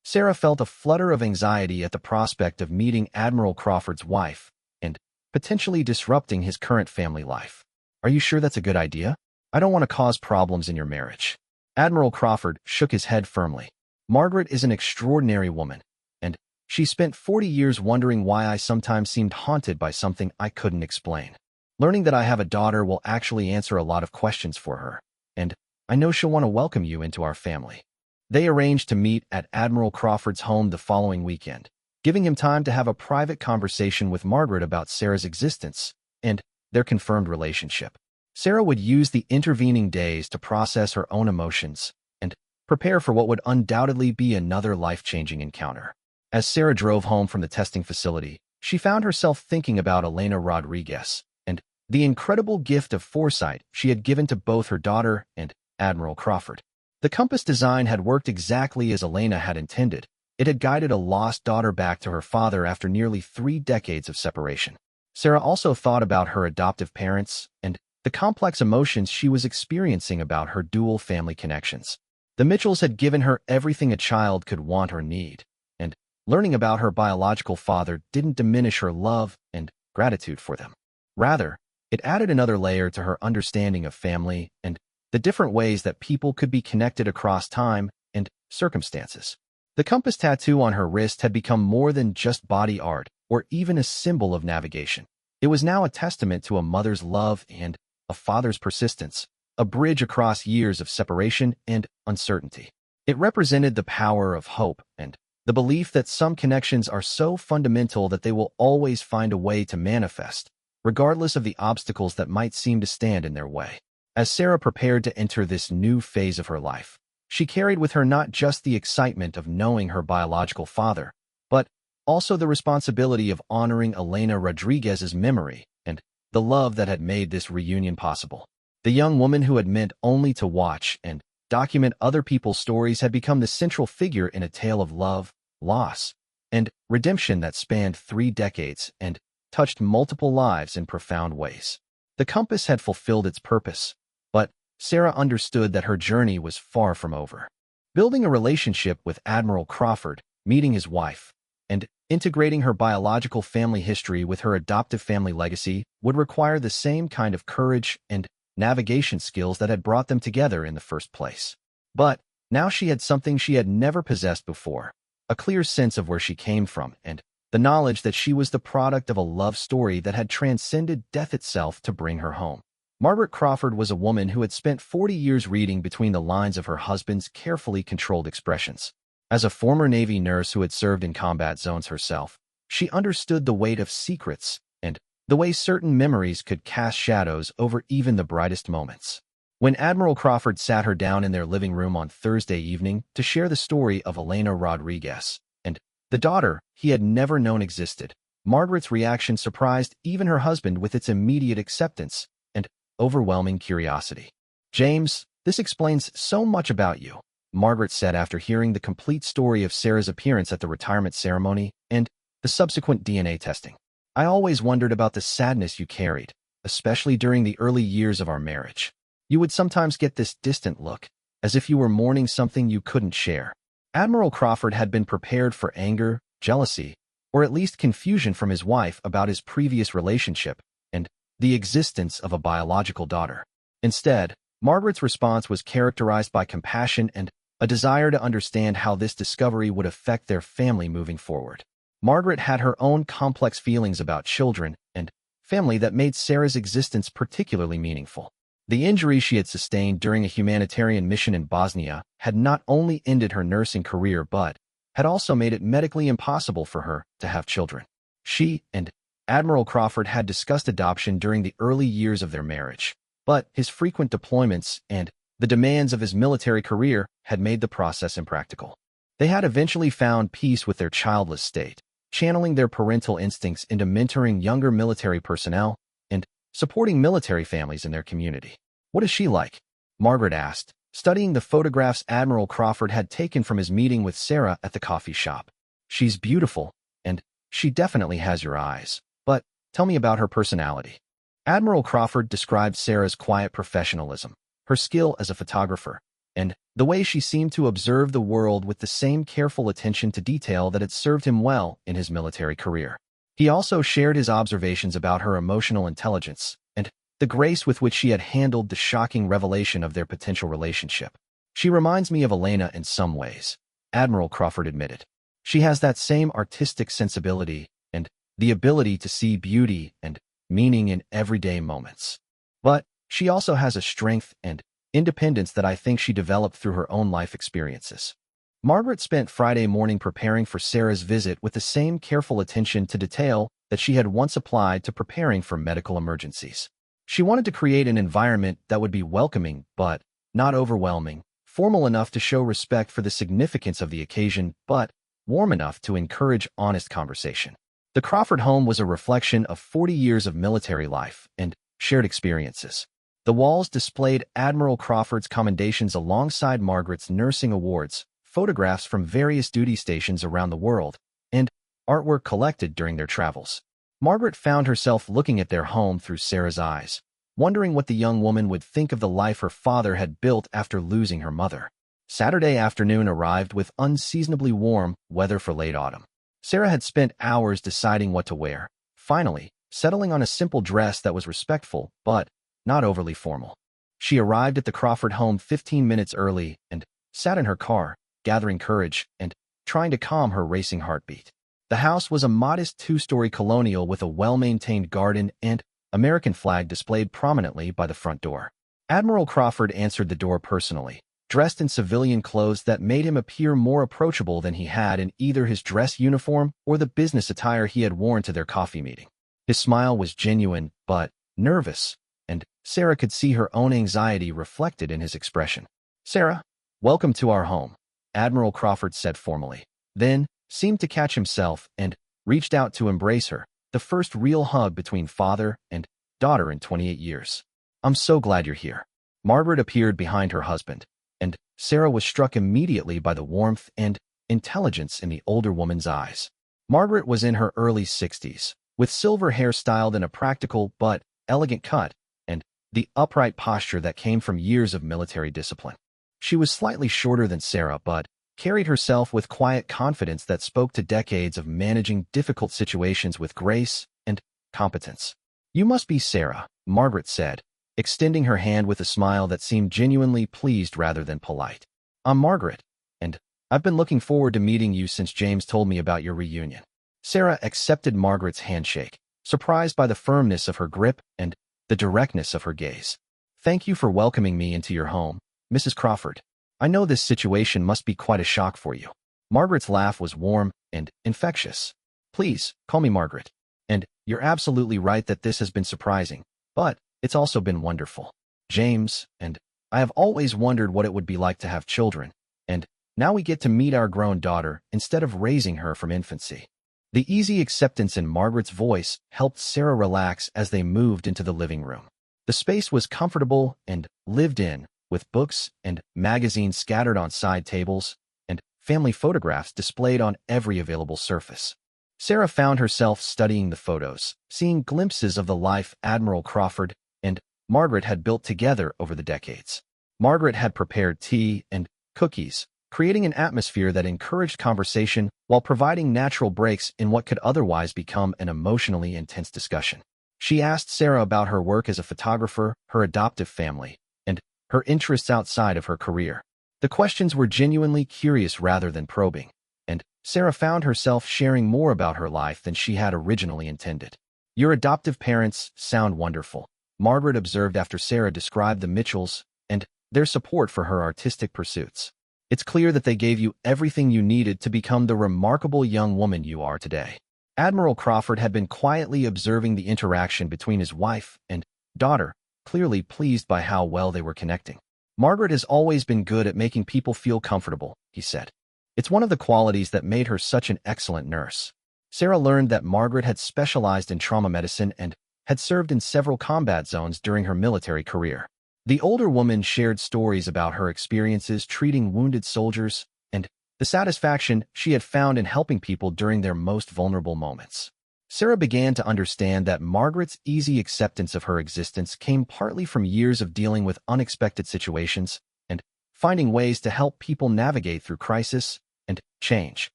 Sarah felt a flutter of anxiety at the prospect of meeting Admiral Crawford's wife and potentially disrupting his current family life. "Are you sure that's a good idea? I don't want to cause problems in your marriage." Admiral Crawford shook his head firmly. "Margaret is an extraordinary woman, and she spent 40 years wondering why I sometimes seemed haunted by something I couldn't explain. Learning that I have a daughter will actually answer a lot of questions for her, and I know she'll want to welcome you into our family." They arranged to meet at Admiral Crawford's home the following weekend, giving him time to have a private conversation with Margaret about Sarah's existence and their confirmed relationship. Sarah would use the intervening days to process her own emotions and prepare for what would undoubtedly be another life-changing encounter. As Sarah drove home from the testing facility, she found herself thinking about Elena Rodriguez and the incredible gift of foresight she had given to both her daughter and Admiral Crawford. The compass design had worked exactly as Elena had intended. It had guided a lost daughter back to her father after nearly 3 decades of separation. Sarah also thought about her adoptive parents and the complex emotions she was experiencing about her dual family connections. The Mitchells had given her everything a child could want or need, and learning about her biological father didn't diminish her love and gratitude for them. Rather, It added another layer to her understanding of family and the different ways that people could be connected across time and circumstances. The compass tattoo on her wrist had become more than just body art or even a symbol of navigation. It was now a testament to a mother's love and a father's persistence, a bridge across years of separation and uncertainty. It represented the power of hope and the belief that some connections are so fundamental that they will always find a way to manifest, regardless of the obstacles that might seem to stand in their way. As Sarah prepared to enter this new phase of her life, she carried with her not just the excitement of knowing her biological father, but also the responsibility of honoring Elena Rodriguez's memory and the love that had made this reunion possible. The young woman who had meant only to watch and document other people's stories had become the central figure in a tale of love, loss, and redemption that spanned 3 decades and touched multiple lives in profound ways. The compass had fulfilled its purpose, but Sarah understood that her journey was far from over. Building a relationship with Admiral Crawford, meeting his wife, and integrating her biological family history with her adoptive family legacy would require the same kind of courage and navigation skills that had brought them together in the first place. But now she had something she had never possessed before, a clear sense of where she came from and the knowledge that she was the product of a love story that had transcended death itself to bring her home. Margaret Crawford was a woman who had spent 40 years reading between the lines of her husband's carefully controlled expressions. As a former Navy nurse who had served in combat zones herself, she understood the weight of secrets and the way certain memories could cast shadows over even the brightest moments. When Admiral Crawford sat her down in their living room on Thursday evening to share the story of Elena Rodriguez and the daughter he had never known existed, Margaret's reaction surprised even her husband with its immediate acceptance and overwhelming curiosity. "James, this explains so much about you," Margaret said after hearing the complete story of Sarah's appearance at the retirement ceremony and the subsequent DNA testing. "I always wondered about the sadness you carried, especially during the early years of our marriage. You would sometimes get this distant look, as if you were mourning something you couldn't share." Admiral Crawford had been prepared for anger, jealousy, or at least confusion from his wife about his previous relationship and the existence of a biological daughter. Instead, Margaret's response was characterized by compassion and a desire to understand how this discovery would affect their family moving forward. Margaret had her own complex feelings about children and family that made Sarah's existence particularly meaningful. The injury she had sustained during a humanitarian mission in Bosnia had not only ended her nursing career but had also made it medically impossible for her to have children. She and Admiral Crawford had discussed adoption during the early years of their marriage, but his frequent deployments and the demands of his military career had made the process impractical. They had eventually found peace with their childless state, channeling their parental instincts into mentoring younger military personnel and supporting military families in their community. "What is she like?" Margaret asked, studying the photographs Admiral Crawford had taken from his meeting with Sarah at the coffee shop. "She's beautiful, and she definitely has your eyes. But tell me about her personality." Admiral Crawford described Sarah's quiet professionalism, her skill as a photographer, and the way she seemed to observe the world with the same careful attention to detail that had served him well in his military career. He also shared his observations about her emotional intelligence and the grace with which she had handled the shocking revelation of their potential relationship. "She reminds me of Elena in some ways," Admiral Crawford admitted. "She has that same artistic sensibility and the ability to see beauty and meaning in everyday moments. But she also has a strength and independence that I think she developed through her own life experiences." Margaret spent Friday morning preparing for Sarah's visit with the same careful attention to detail that she had once applied to preparing for medical emergencies. She wanted to create an environment that would be welcoming but not overwhelming, formal enough to show respect for the significance of the occasion, but warm enough to encourage honest conversation. The Crawford home was a reflection of 40 years of military life and shared experiences. The walls displayed Admiral Crawford's commendations alongside Margaret's nursing awards, photographs from various duty stations around the world, and artwork collected during their travels. Margaret found herself looking at their home through Sarah's eyes, wondering what the young woman would think of the life her father had built after losing her mother. Saturday afternoon arrived with unseasonably warm weather for late autumn. Sarah had spent hours deciding what to wear. Finally, settling on a simple dress that was respectful but not overly formal. She arrived at the Crawford home 15 minutes early and sat in her car, gathering courage and trying to calm her racing heartbeat. The house was a modest two-story colonial with a well-maintained garden and American flag displayed prominently by the front door. Admiral Crawford answered the door personally, dressed in civilian clothes that made him appear more approachable than he had in either his dress uniform or the business attire he had worn to their coffee meeting. His smile was genuine but nervous, and Sarah could see her own anxiety reflected in his expression. "Sarah, welcome to our home," Admiral Crawford said formally, then seemed to catch himself and reached out to embrace her, the first real hug between father and daughter in 28 years. "I'm so glad you're here." Margaret appeared behind her husband, and Sarah was struck immediately by the warmth and intelligence in the older woman's eyes. Margaret was in her early 60s, with silver hair styled in a practical but elegant cut, and the upright posture that came from years of military discipline. She was slightly shorter than Sarah, but carried herself with quiet confidence that spoke to decades of managing difficult situations with grace and competence. "You must be Sarah," Margaret said, extending her hand with a smile that seemed genuinely pleased rather than polite. "I'm Margaret, and I've been looking forward to meeting you since James told me about your reunion." Sarah accepted Margaret's handshake, surprised by the firmness of her grip and the directness of her gaze. "Thank you for welcoming me into your home, Mrs. Crawford. I know this situation must be quite a shock for you." Margaret's laugh was warm and infectious. "Please, call me Margaret. And you're absolutely right that this has been surprising, but it's also been wonderful. James and I have always wondered what it would be like to have children, and now we get to meet our grown daughter instead of raising her from infancy." The easy acceptance in Margaret's voice helped Sarah relax as they moved into the living room. The space was comfortable and lived in, with books and magazines scattered on side tables and family photographs displayed on every available surface. Sarah found herself studying the photos, seeing glimpses of the life Admiral Crawford and Margaret had built together over the decades. Margaret had prepared tea and cookies, creating an atmosphere that encouraged conversation while providing natural breaks in what could otherwise become an emotionally intense discussion. She asked Sarah about her work as a photographer, her adoptive family, and her interests outside of her career. The questions were genuinely curious rather than probing, and Sarah found herself sharing more about her life than she had originally intended. "Your adoptive parents sound wonderful," Margaret observed after Sarah described the Mitchells and their support for her artistic pursuits. "It's clear that they gave you everything you needed to become the remarkable young woman you are today." Admiral Crawford had been quietly observing the interaction between his wife and daughter, clearly pleased by how well they were connecting. "Margaret has always been good at making people feel comfortable," he said. "It's one of the qualities that made her such an excellent nurse." Sarah learned that Margaret had specialized in trauma medicine and had served in several combat zones during her military career. The older woman shared stories about her experiences treating wounded soldiers and the satisfaction she had found in helping people during their most vulnerable moments. Sarah began to understand that Margaret's easy acceptance of her existence came partly from years of dealing with unexpected situations and finding ways to help people navigate through crisis and change.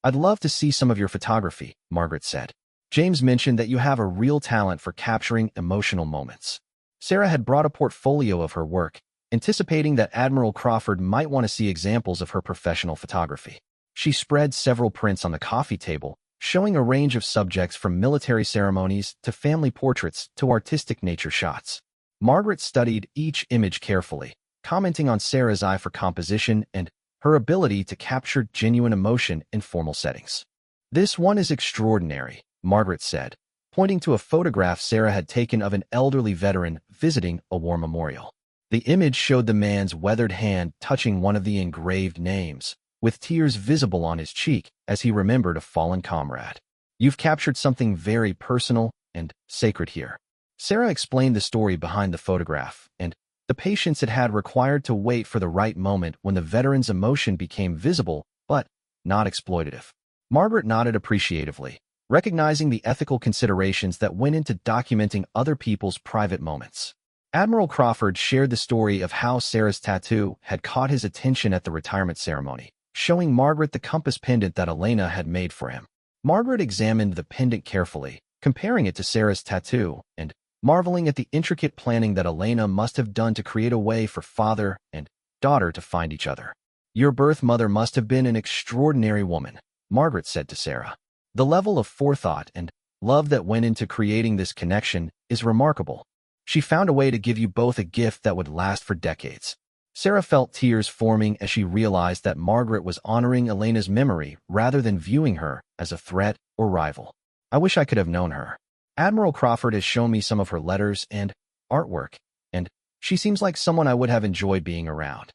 "I'd love to see some of your photography," Margaret said. "James mentioned that you have a real talent for capturing emotional moments." Sarah had brought a portfolio of her work, anticipating that Admiral Crawford might want to see examples of her professional photography. She spread several prints on the coffee table, showing a range of subjects from military ceremonies to family portraits to artistic nature shots. Margaret studied each image carefully, commenting on Sarah's eye for composition and her ability to capture genuine emotion in formal settings. "This one is extraordinary," Margaret said, pointing to a photograph Sarah had taken of an elderly veteran visiting a war memorial. The image showed the man's weathered hand touching one of the engraved names, with tears visible on his cheek as he remembered a fallen comrade. "You've captured something very personal and sacred here." Sarah explained the story behind the photograph and the patience it had required to wait for the right moment when the veteran's emotion became visible but not exploitative. Margaret nodded appreciatively, recognizing the ethical considerations that went into documenting other people's private moments. Admiral Crawford shared the story of how Sarah's tattoo had caught his attention at the retirement ceremony, showing Margaret the compass pendant that Elena had made for him. Margaret examined the pendant carefully, comparing it to Sarah's tattoo and marveling at the intricate planning that Elena must have done to create a way for father and daughter to find each other. Your birth mother must have been an extraordinary woman, Margaret said to Sarah. The level of forethought and love that went into creating this connection is remarkable. She found a way to give you both a gift that would last for decades. Sarah felt tears forming as she realized that Margaret was honoring Elena's memory rather than viewing her as a threat or rival. I wish I could have known her. Admiral Crawford has shown me some of her letters and artwork, and she seems like someone I would have enjoyed being around.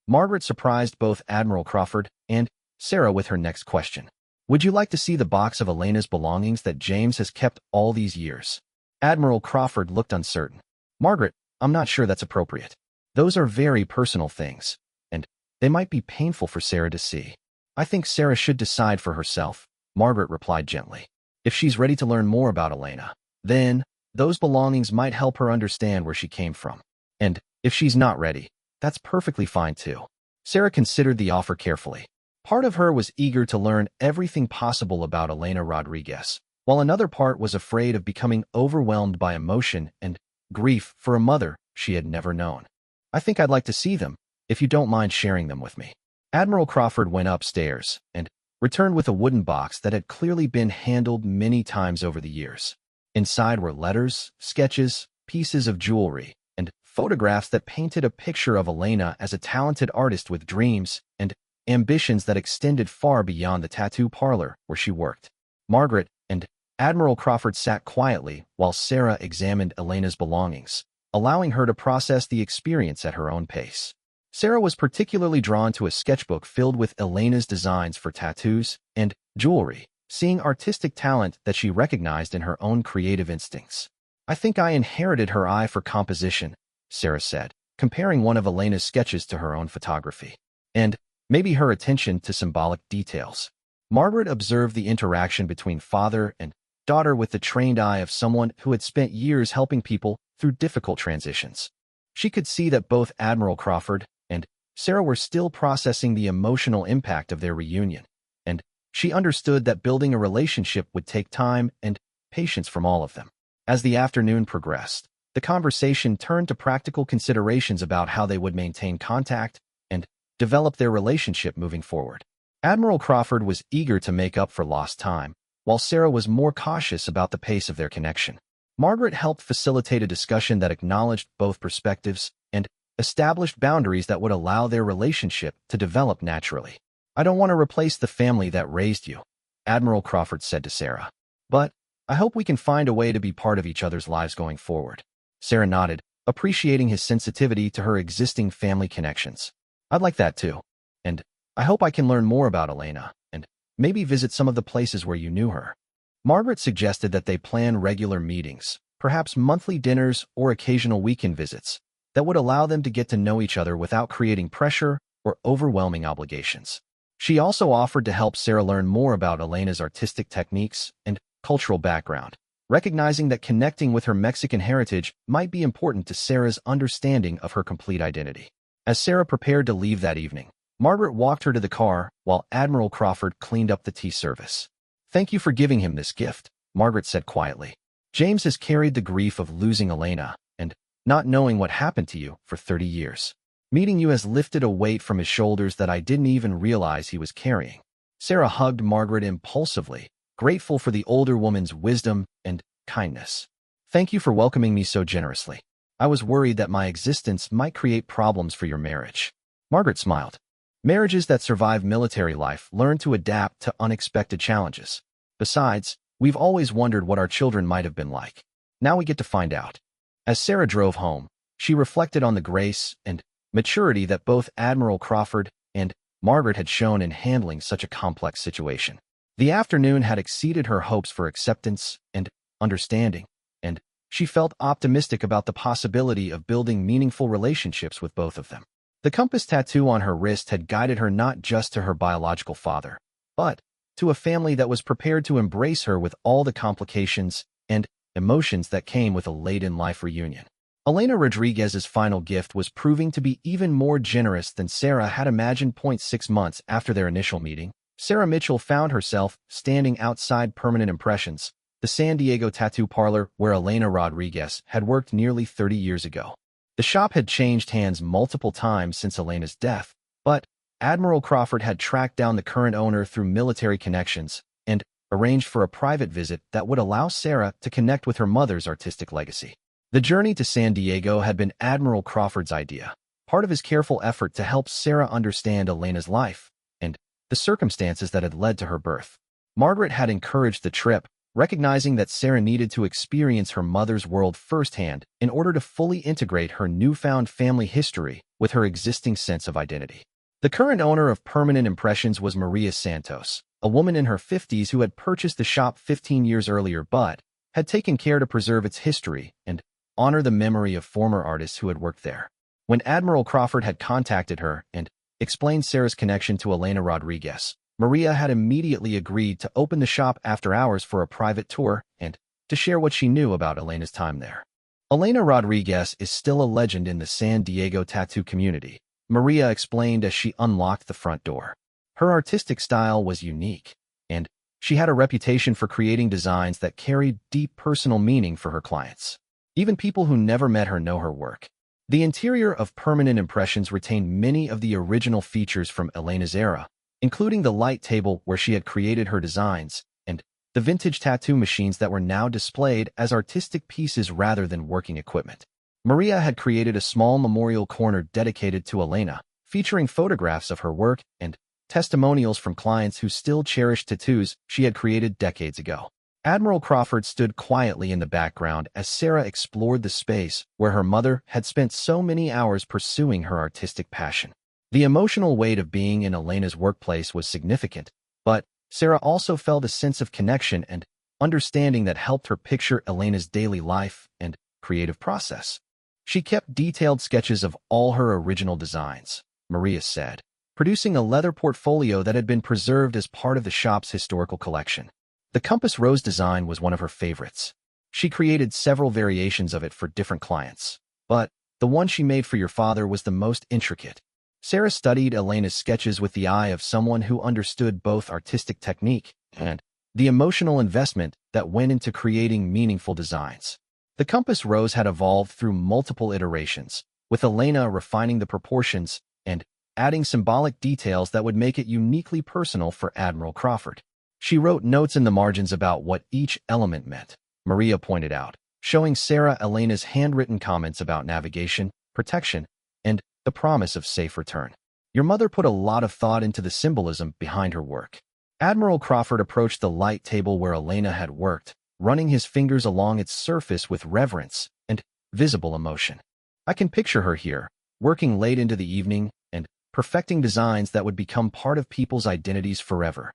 Margaret surprised both Admiral Crawford and Sarah with her next question. Would you like to see the box of Elena's belongings that James has kept all these years? Admiral Crawford looked uncertain. Margaret, I'm not sure that's appropriate. Those are very personal things, and they might be painful for Sarah to see. I think Sarah should decide for herself, Margaret replied gently. If she's ready to learn more about Elena, then those belongings might help her understand where she came from. And if she's not ready, that's perfectly fine too. Sarah considered the offer carefully. Part of her was eager to learn everything possible about Elena Rodriguez, while another part was afraid of becoming overwhelmed by emotion and grief for a mother she had never known. I think I'd like to see them, if you don't mind sharing them with me. Admiral Crawford went upstairs and returned with a wooden box that had clearly been handled many times over the years. Inside were letters, sketches, pieces of jewelry, and photographs that painted a picture of Elena as a talented artist with dreams and ambitions that extended far beyond the tattoo parlor where she worked. Margaret and Admiral Crawford sat quietly while Sarah examined Elena's belongings, allowing her to process the experience at her own pace. Sarah was particularly drawn to a sketchbook filled with Elena's designs for tattoos and jewelry, seeing artistic talent that she recognized in her own creative instincts. I think I inherited her eye for composition, Sarah said, comparing one of Elena's sketches to her own photography. And maybe her attention to symbolic details. Margaret observed the interaction between father and daughter with the trained eye of someone who had spent years helping people through difficult transitions. She could see that both Admiral Crawford and Sarah were still processing the emotional impact of their reunion, and she understood that building a relationship would take time and patience from all of them. As the afternoon progressed, the conversation turned to practical considerations about how they would maintain contact and develop their relationship moving forward. Admiral Crawford was eager to make up for lost time, while Sarah was more cautious about the pace of their connection. Margaret helped facilitate a discussion that acknowledged both perspectives and established boundaries that would allow their relationship to develop naturally. I don't want to replace the family that raised you, Admiral Crawford said to Sarah. But I hope we can find a way to be part of each other's lives going forward. Sarah nodded, appreciating his sensitivity to her existing family connections. I'd like that too. And I hope I can learn more about Elena and maybe visit some of the places where you knew her. Margaret suggested that they plan regular meetings, perhaps monthly dinners or occasional weekend visits, that would allow them to get to know each other without creating pressure or overwhelming obligations. She also offered to help Sarah learn more about Elena's artistic techniques and cultural background, recognizing that connecting with her Mexican heritage might be important to Sarah's understanding of her complete identity. As Sarah prepared to leave that evening, Margaret walked her to the car while Admiral Crawford cleaned up the tea service. Thank you for giving him this gift, Margaret said quietly. James has carried the grief of losing Elena and not knowing what happened to you for 30 years. Meeting you has lifted a weight from his shoulders that I didn't even realize he was carrying. Sarah hugged Margaret impulsively, grateful for the older woman's wisdom and kindness. Thank you for welcoming me so generously. I was worried that my existence might create problems for your marriage. Margaret smiled. Marriages that survive military life learn to adapt to unexpected challenges. Besides, we've always wondered what our children might have been like. Now we get to find out. As Sarah drove home, she reflected on the grace and maturity that both Admiral Crawford and Margaret had shown in handling such a complex situation. The afternoon had exceeded her hopes for acceptance and understanding, and she felt optimistic about the possibility of building meaningful relationships with both of them. The compass tattoo on her wrist had guided her not just to her biological father, but to a family that was prepared to embrace her with all the complications and emotions that came with a late-in-life reunion. Elena Rodriguez's final gift was proving to be even more generous than Sarah had imagined. 6 months after their initial meeting, Sarah Mitchell found herself standing outside Permanent Impressions, the San Diego tattoo parlor where Elena Rodriguez had worked nearly 30 years ago. The shop had changed hands multiple times since Elena's death, but Admiral Crawford had tracked down the current owner through military connections and arranged for a private visit that would allow Sarah to connect with her mother's artistic legacy. The journey to San Diego had been Admiral Crawford's idea, part of his careful effort to help Sarah understand Elena's life and the circumstances that had led to her birth. Margaret had encouraged the trip, recognizing that Sarah needed to experience her mother's world firsthand in order to fully integrate her newfound family history with her existing sense of identity. The current owner of Permanent Impressions was Maria Santos, a woman in her 50s who had purchased the shop 15 years earlier but had taken care to preserve its history and honor the memory of former artists who had worked there. When Admiral Crawford had contacted her and explained Sarah's connection to Elena Rodriguez, Maria had immediately agreed to open the shop after hours for a private tour and to share what she knew about Elena's time there. Elena Rodriguez is still a legend in the San Diego tattoo community, Maria explained as she unlocked the front door. Her artistic style was unique, and she had a reputation for creating designs that carried deep personal meaning for her clients. Even people who never met her know her work. The interior of Permanent Impressions retained many of the original features from Elena's era, including the light table where she had created her designs, and the vintage tattoo machines that were now displayed as artistic pieces rather than working equipment. Maria had created a small memorial corner dedicated to Elena, featuring photographs of her work and testimonials from clients who still cherished tattoos she had created decades ago. Admiral Crawford stood quietly in the background as Sarah explored the space where her mother had spent so many hours pursuing her artistic passion. The emotional weight of being in Elena's workplace was significant, but Sarah also felt a sense of connection and understanding that helped her picture Elena's daily life and creative process. She kept detailed sketches of all her original designs, Maria said, producing a leather portfolio that had been preserved as part of the shop's historical collection. The compass rose design was one of her favorites. She created several variations of it for different clients, but the one she made for your father was the most intricate. Sarah studied Elena's sketches with the eye of someone who understood both artistic technique and the emotional investment that went into creating meaningful designs. The compass rose had evolved through multiple iterations, with Elena refining the proportions and adding symbolic details that would make it uniquely personal for Admiral Crawford. She wrote notes in the margins about what each element meant, Maria pointed out, showing Sarah Elena's handwritten comments about navigation, protection, and the promise of safe return. Your mother put a lot of thought into the symbolism behind her work. Admiral Crawford approached the light table where Elena had worked, running his fingers along its surface with reverence and visible emotion. I can picture her here, working late into the evening and perfecting designs that would become part of people's identities forever.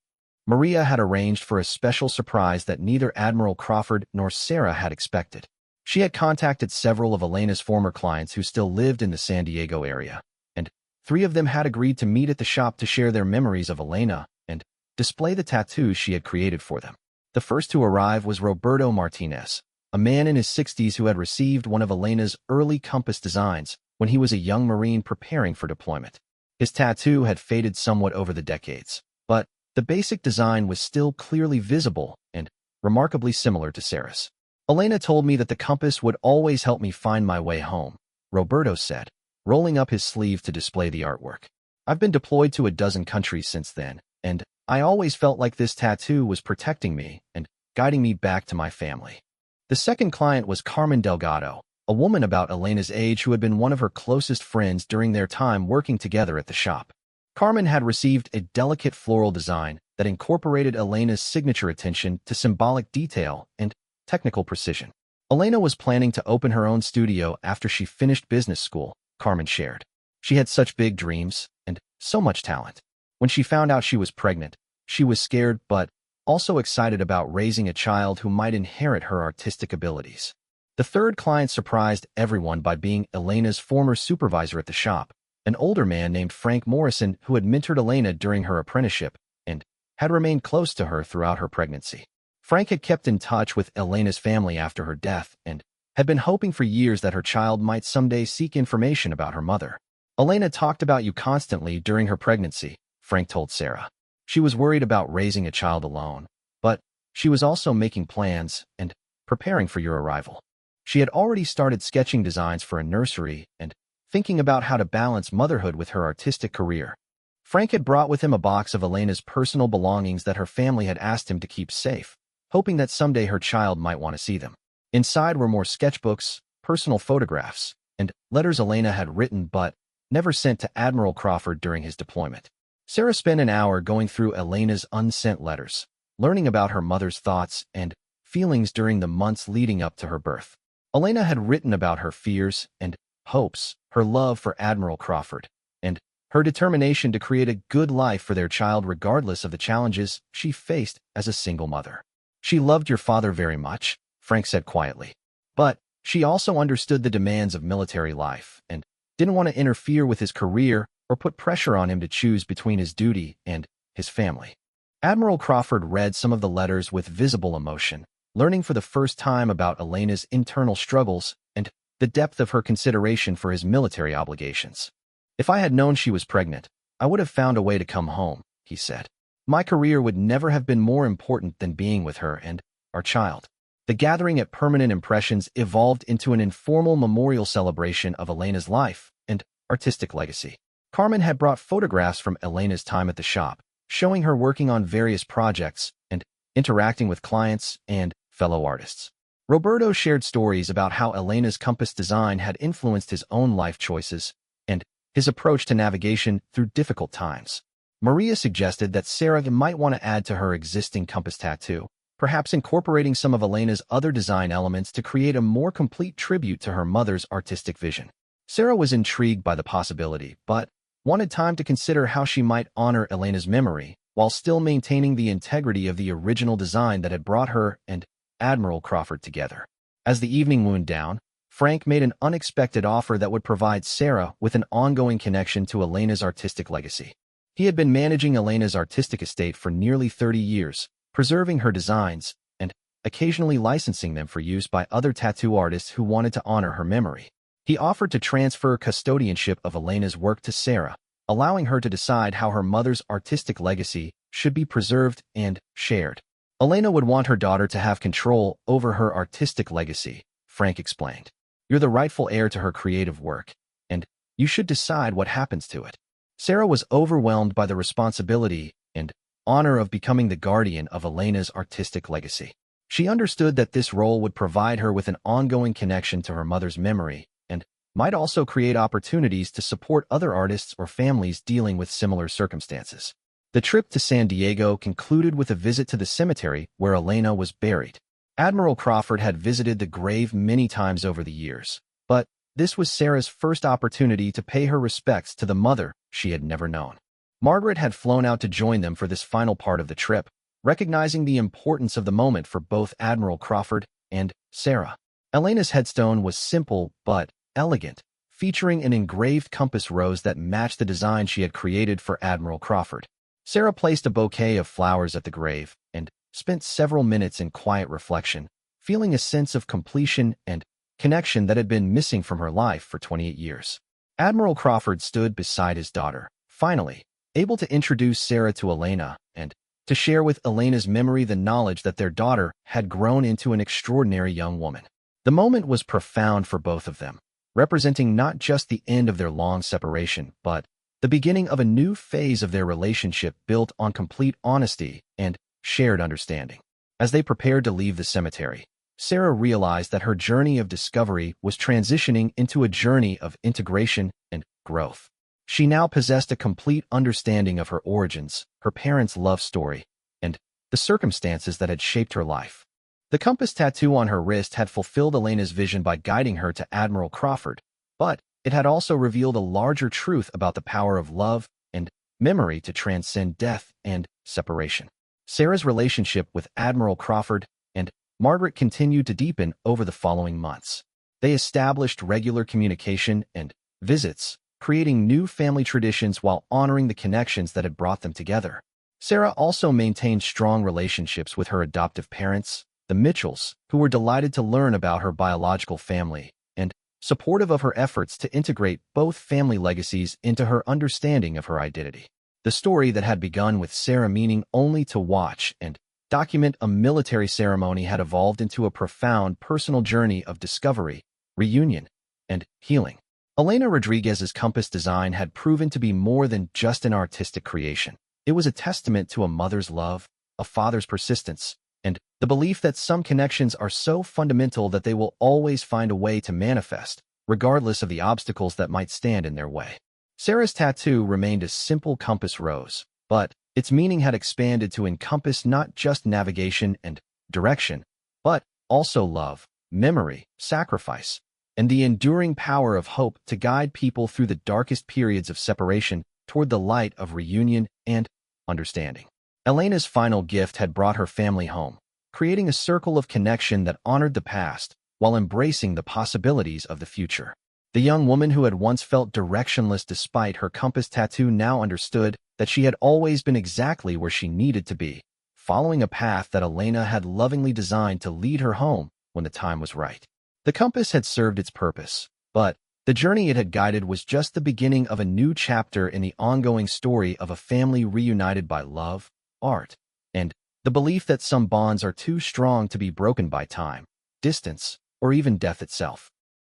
Maria had arranged for a special surprise that neither Admiral Crawford nor Sarah had expected. She had contacted several of Elena's former clients who still lived in the San Diego area, and 3 of them had agreed to meet at the shop to share their memories of Elena and display the tattoos she had created for them. The first to arrive was Roberto Martinez, a man in his 60s who had received one of Elena's early compass designs when he was a young Marine preparing for deployment. His tattoo had faded somewhat over the decades, but the basic design was still clearly visible and remarkably similar to Sarah's. Elena told me that the compass would always help me find my way home, Roberto said, rolling up his sleeve to display the artwork. I've been deployed to a dozen countries since then, and I always felt like this tattoo was protecting me and guiding me back to my family. The second client was Carmen Delgado, a woman about Elena's age who had been one of her closest friends during their time working together at the shop. Carmen had received a delicate floral design that incorporated Elena's signature attention to symbolic detail and technical precision. Elena was planning to open her own studio after she finished business school, Carmen shared. She had such big dreams and so much talent. When she found out she was pregnant, she was scared but also excited about raising a child who might inherit her artistic abilities. The third client surprised everyone by being Elena's former supervisor at the shop, an older man named Frank Morrison who had mentored Elena during her apprenticeship and had remained close to her throughout her pregnancy. Frank had kept in touch with Elena's family after her death and had been hoping for years that her child might someday seek information about her mother. Elena talked about you constantly during her pregnancy, Frank told Sarah. She was worried about raising a child alone, but She was also making plans and preparing for your arrival. She had already started sketching designs for a nursery and thinking about how to balance motherhood with her artistic career. Frank had brought with him a box of Elena's personal belongings that her family had asked him to keep safe, hoping that someday her child might want to see them. Inside were more sketchbooks, personal photographs, and letters Elena had written but never sent to Admiral Crawford during his deployment. Sarah spent an hour going through Elena's unsent letters, learning about her mother's thoughts and feelings during the months leading up to her birth. Elena had written about her fears and hopes, her love for Admiral Crawford, and her determination to create a good life for their child regardless of the challenges she faced as a single mother. She loved your father very much, Frank said quietly. But she also understood the demands of military life and didn't want to interfere with his career or put pressure on him to choose between his duty and his family. Admiral Crawford read some of the letters with visible emotion, learning for the first time about Elena's internal struggles and the depth of her consideration for his military obligations. If I had known she was pregnant, I would have found a way to come home, he said. My career would never have been more important than being with her and our child. The gathering at Permanent Impressions evolved into an informal memorial celebration of Elena's life and artistic legacy. Carmen had brought photographs from Elena's time at the shop, showing her working on various projects and interacting with clients and fellow artists. Roberto shared stories about how Elena's compass design had influenced his own life choices and his approach to navigation through difficult times. Maria suggested that Sarah might want to add to her existing compass tattoo, perhaps incorporating some of Elena's other design elements to create a more complete tribute to her mother's artistic vision. Sarah was intrigued by the possibility, but wanted time to consider how she might honor Elena's memory while still maintaining the integrity of the original design that had brought her and Admiral Crawford together. As the evening wound down, Frank made an unexpected offer that would provide Sarah with an ongoing connection to Elena's artistic legacy. He had been managing Elena's artistic estate for nearly 30 years, preserving her designs and occasionally licensing them for use by other tattoo artists who wanted to honor her memory. He offered to transfer custodianship of Elena's work to Sarah, allowing her to decide how her mother's artistic legacy should be preserved and shared. Elena would want her daughter to have control over her artistic legacy, Frank explained. You're the rightful heir to her creative work, and you should decide what happens to it. Sarah was overwhelmed by the responsibility and honor of becoming the guardian of Elena's artistic legacy. She understood that this role would provide her with an ongoing connection to her mother's memory and might also create opportunities to support other artists or families dealing with similar circumstances. The trip to San Diego concluded with a visit to the cemetery where Elena was buried. Admiral Crawford had visited the grave many times over the years, but this was Sarah's first opportunity to pay her respects to the mother she had never known. Margaret had flown out to join them for this final part of the trip, recognizing the importance of the moment for both Admiral Crawford and Sarah. Elena's headstone was simple but elegant, featuring an engraved compass rose that matched the design she had created for Admiral Crawford. Sarah placed a bouquet of flowers at the grave and spent several minutes in quiet reflection, feeling a sense of completion and connection that had been missing from her life for 28 years. Admiral Crawford stood beside his daughter, finally, able to introduce Sarah to Elena and to share with Elena's memory the knowledge that their daughter had grown into an extraordinary young woman. The moment was profound for both of them, representing not just the end of their long separation, but the beginning of a new phase of their relationship built on complete honesty and shared understanding. As they prepared to leave the cemetery, Sarah realized that her journey of discovery was transitioning into a journey of integration and growth. She now possessed a complete understanding of her origins, her parents' love story, and the circumstances that had shaped her life. The compass tattoo on her wrist had fulfilled Elena's vision by guiding her to Admiral Crawford, but it had also revealed a larger truth about the power of love and memory to transcend death and separation. Sarah's relationship with Admiral Crawford and Margaret continued to deepen over the following months. They established regular communication and visits, creating new family traditions while honoring the connections that had brought them together. Sarah also maintained strong relationships with her adoptive parents, the Mitchells, who were delighted to learn about her biological family and supportive of her efforts to integrate both family legacies into her understanding of her identity. The story that had begun with Sarah meaning only to watch and document a military ceremony had evolved into a profound personal journey of discovery, reunion, and healing. Elena Rodriguez's compass design had proven to be more than just an artistic creation. It was a testament to a mother's love, a father's persistence, and the belief that some connections are so fundamental that they will always find a way to manifest, regardless of the obstacles that might stand in their way. Sarah's tattoo remained a simple compass rose, but its meaning had expanded to encompass not just navigation and direction, but also love, memory, sacrifice, and the enduring power of hope to guide people through the darkest periods of separation toward the light of reunion and understanding. Elena's final gift had brought her family home, creating a circle of connection that honored the past while embracing the possibilities of the future. The young woman who had once felt directionless despite her compass tattoo now understood that she had always been exactly where she needed to be, following a path that Elena had lovingly designed to lead her home when the time was right. The compass had served its purpose, but the journey it had guided was just the beginning of a new chapter in the ongoing story of a family reunited by love, art, and the belief that some bonds are too strong to be broken by time, distance, or even death itself.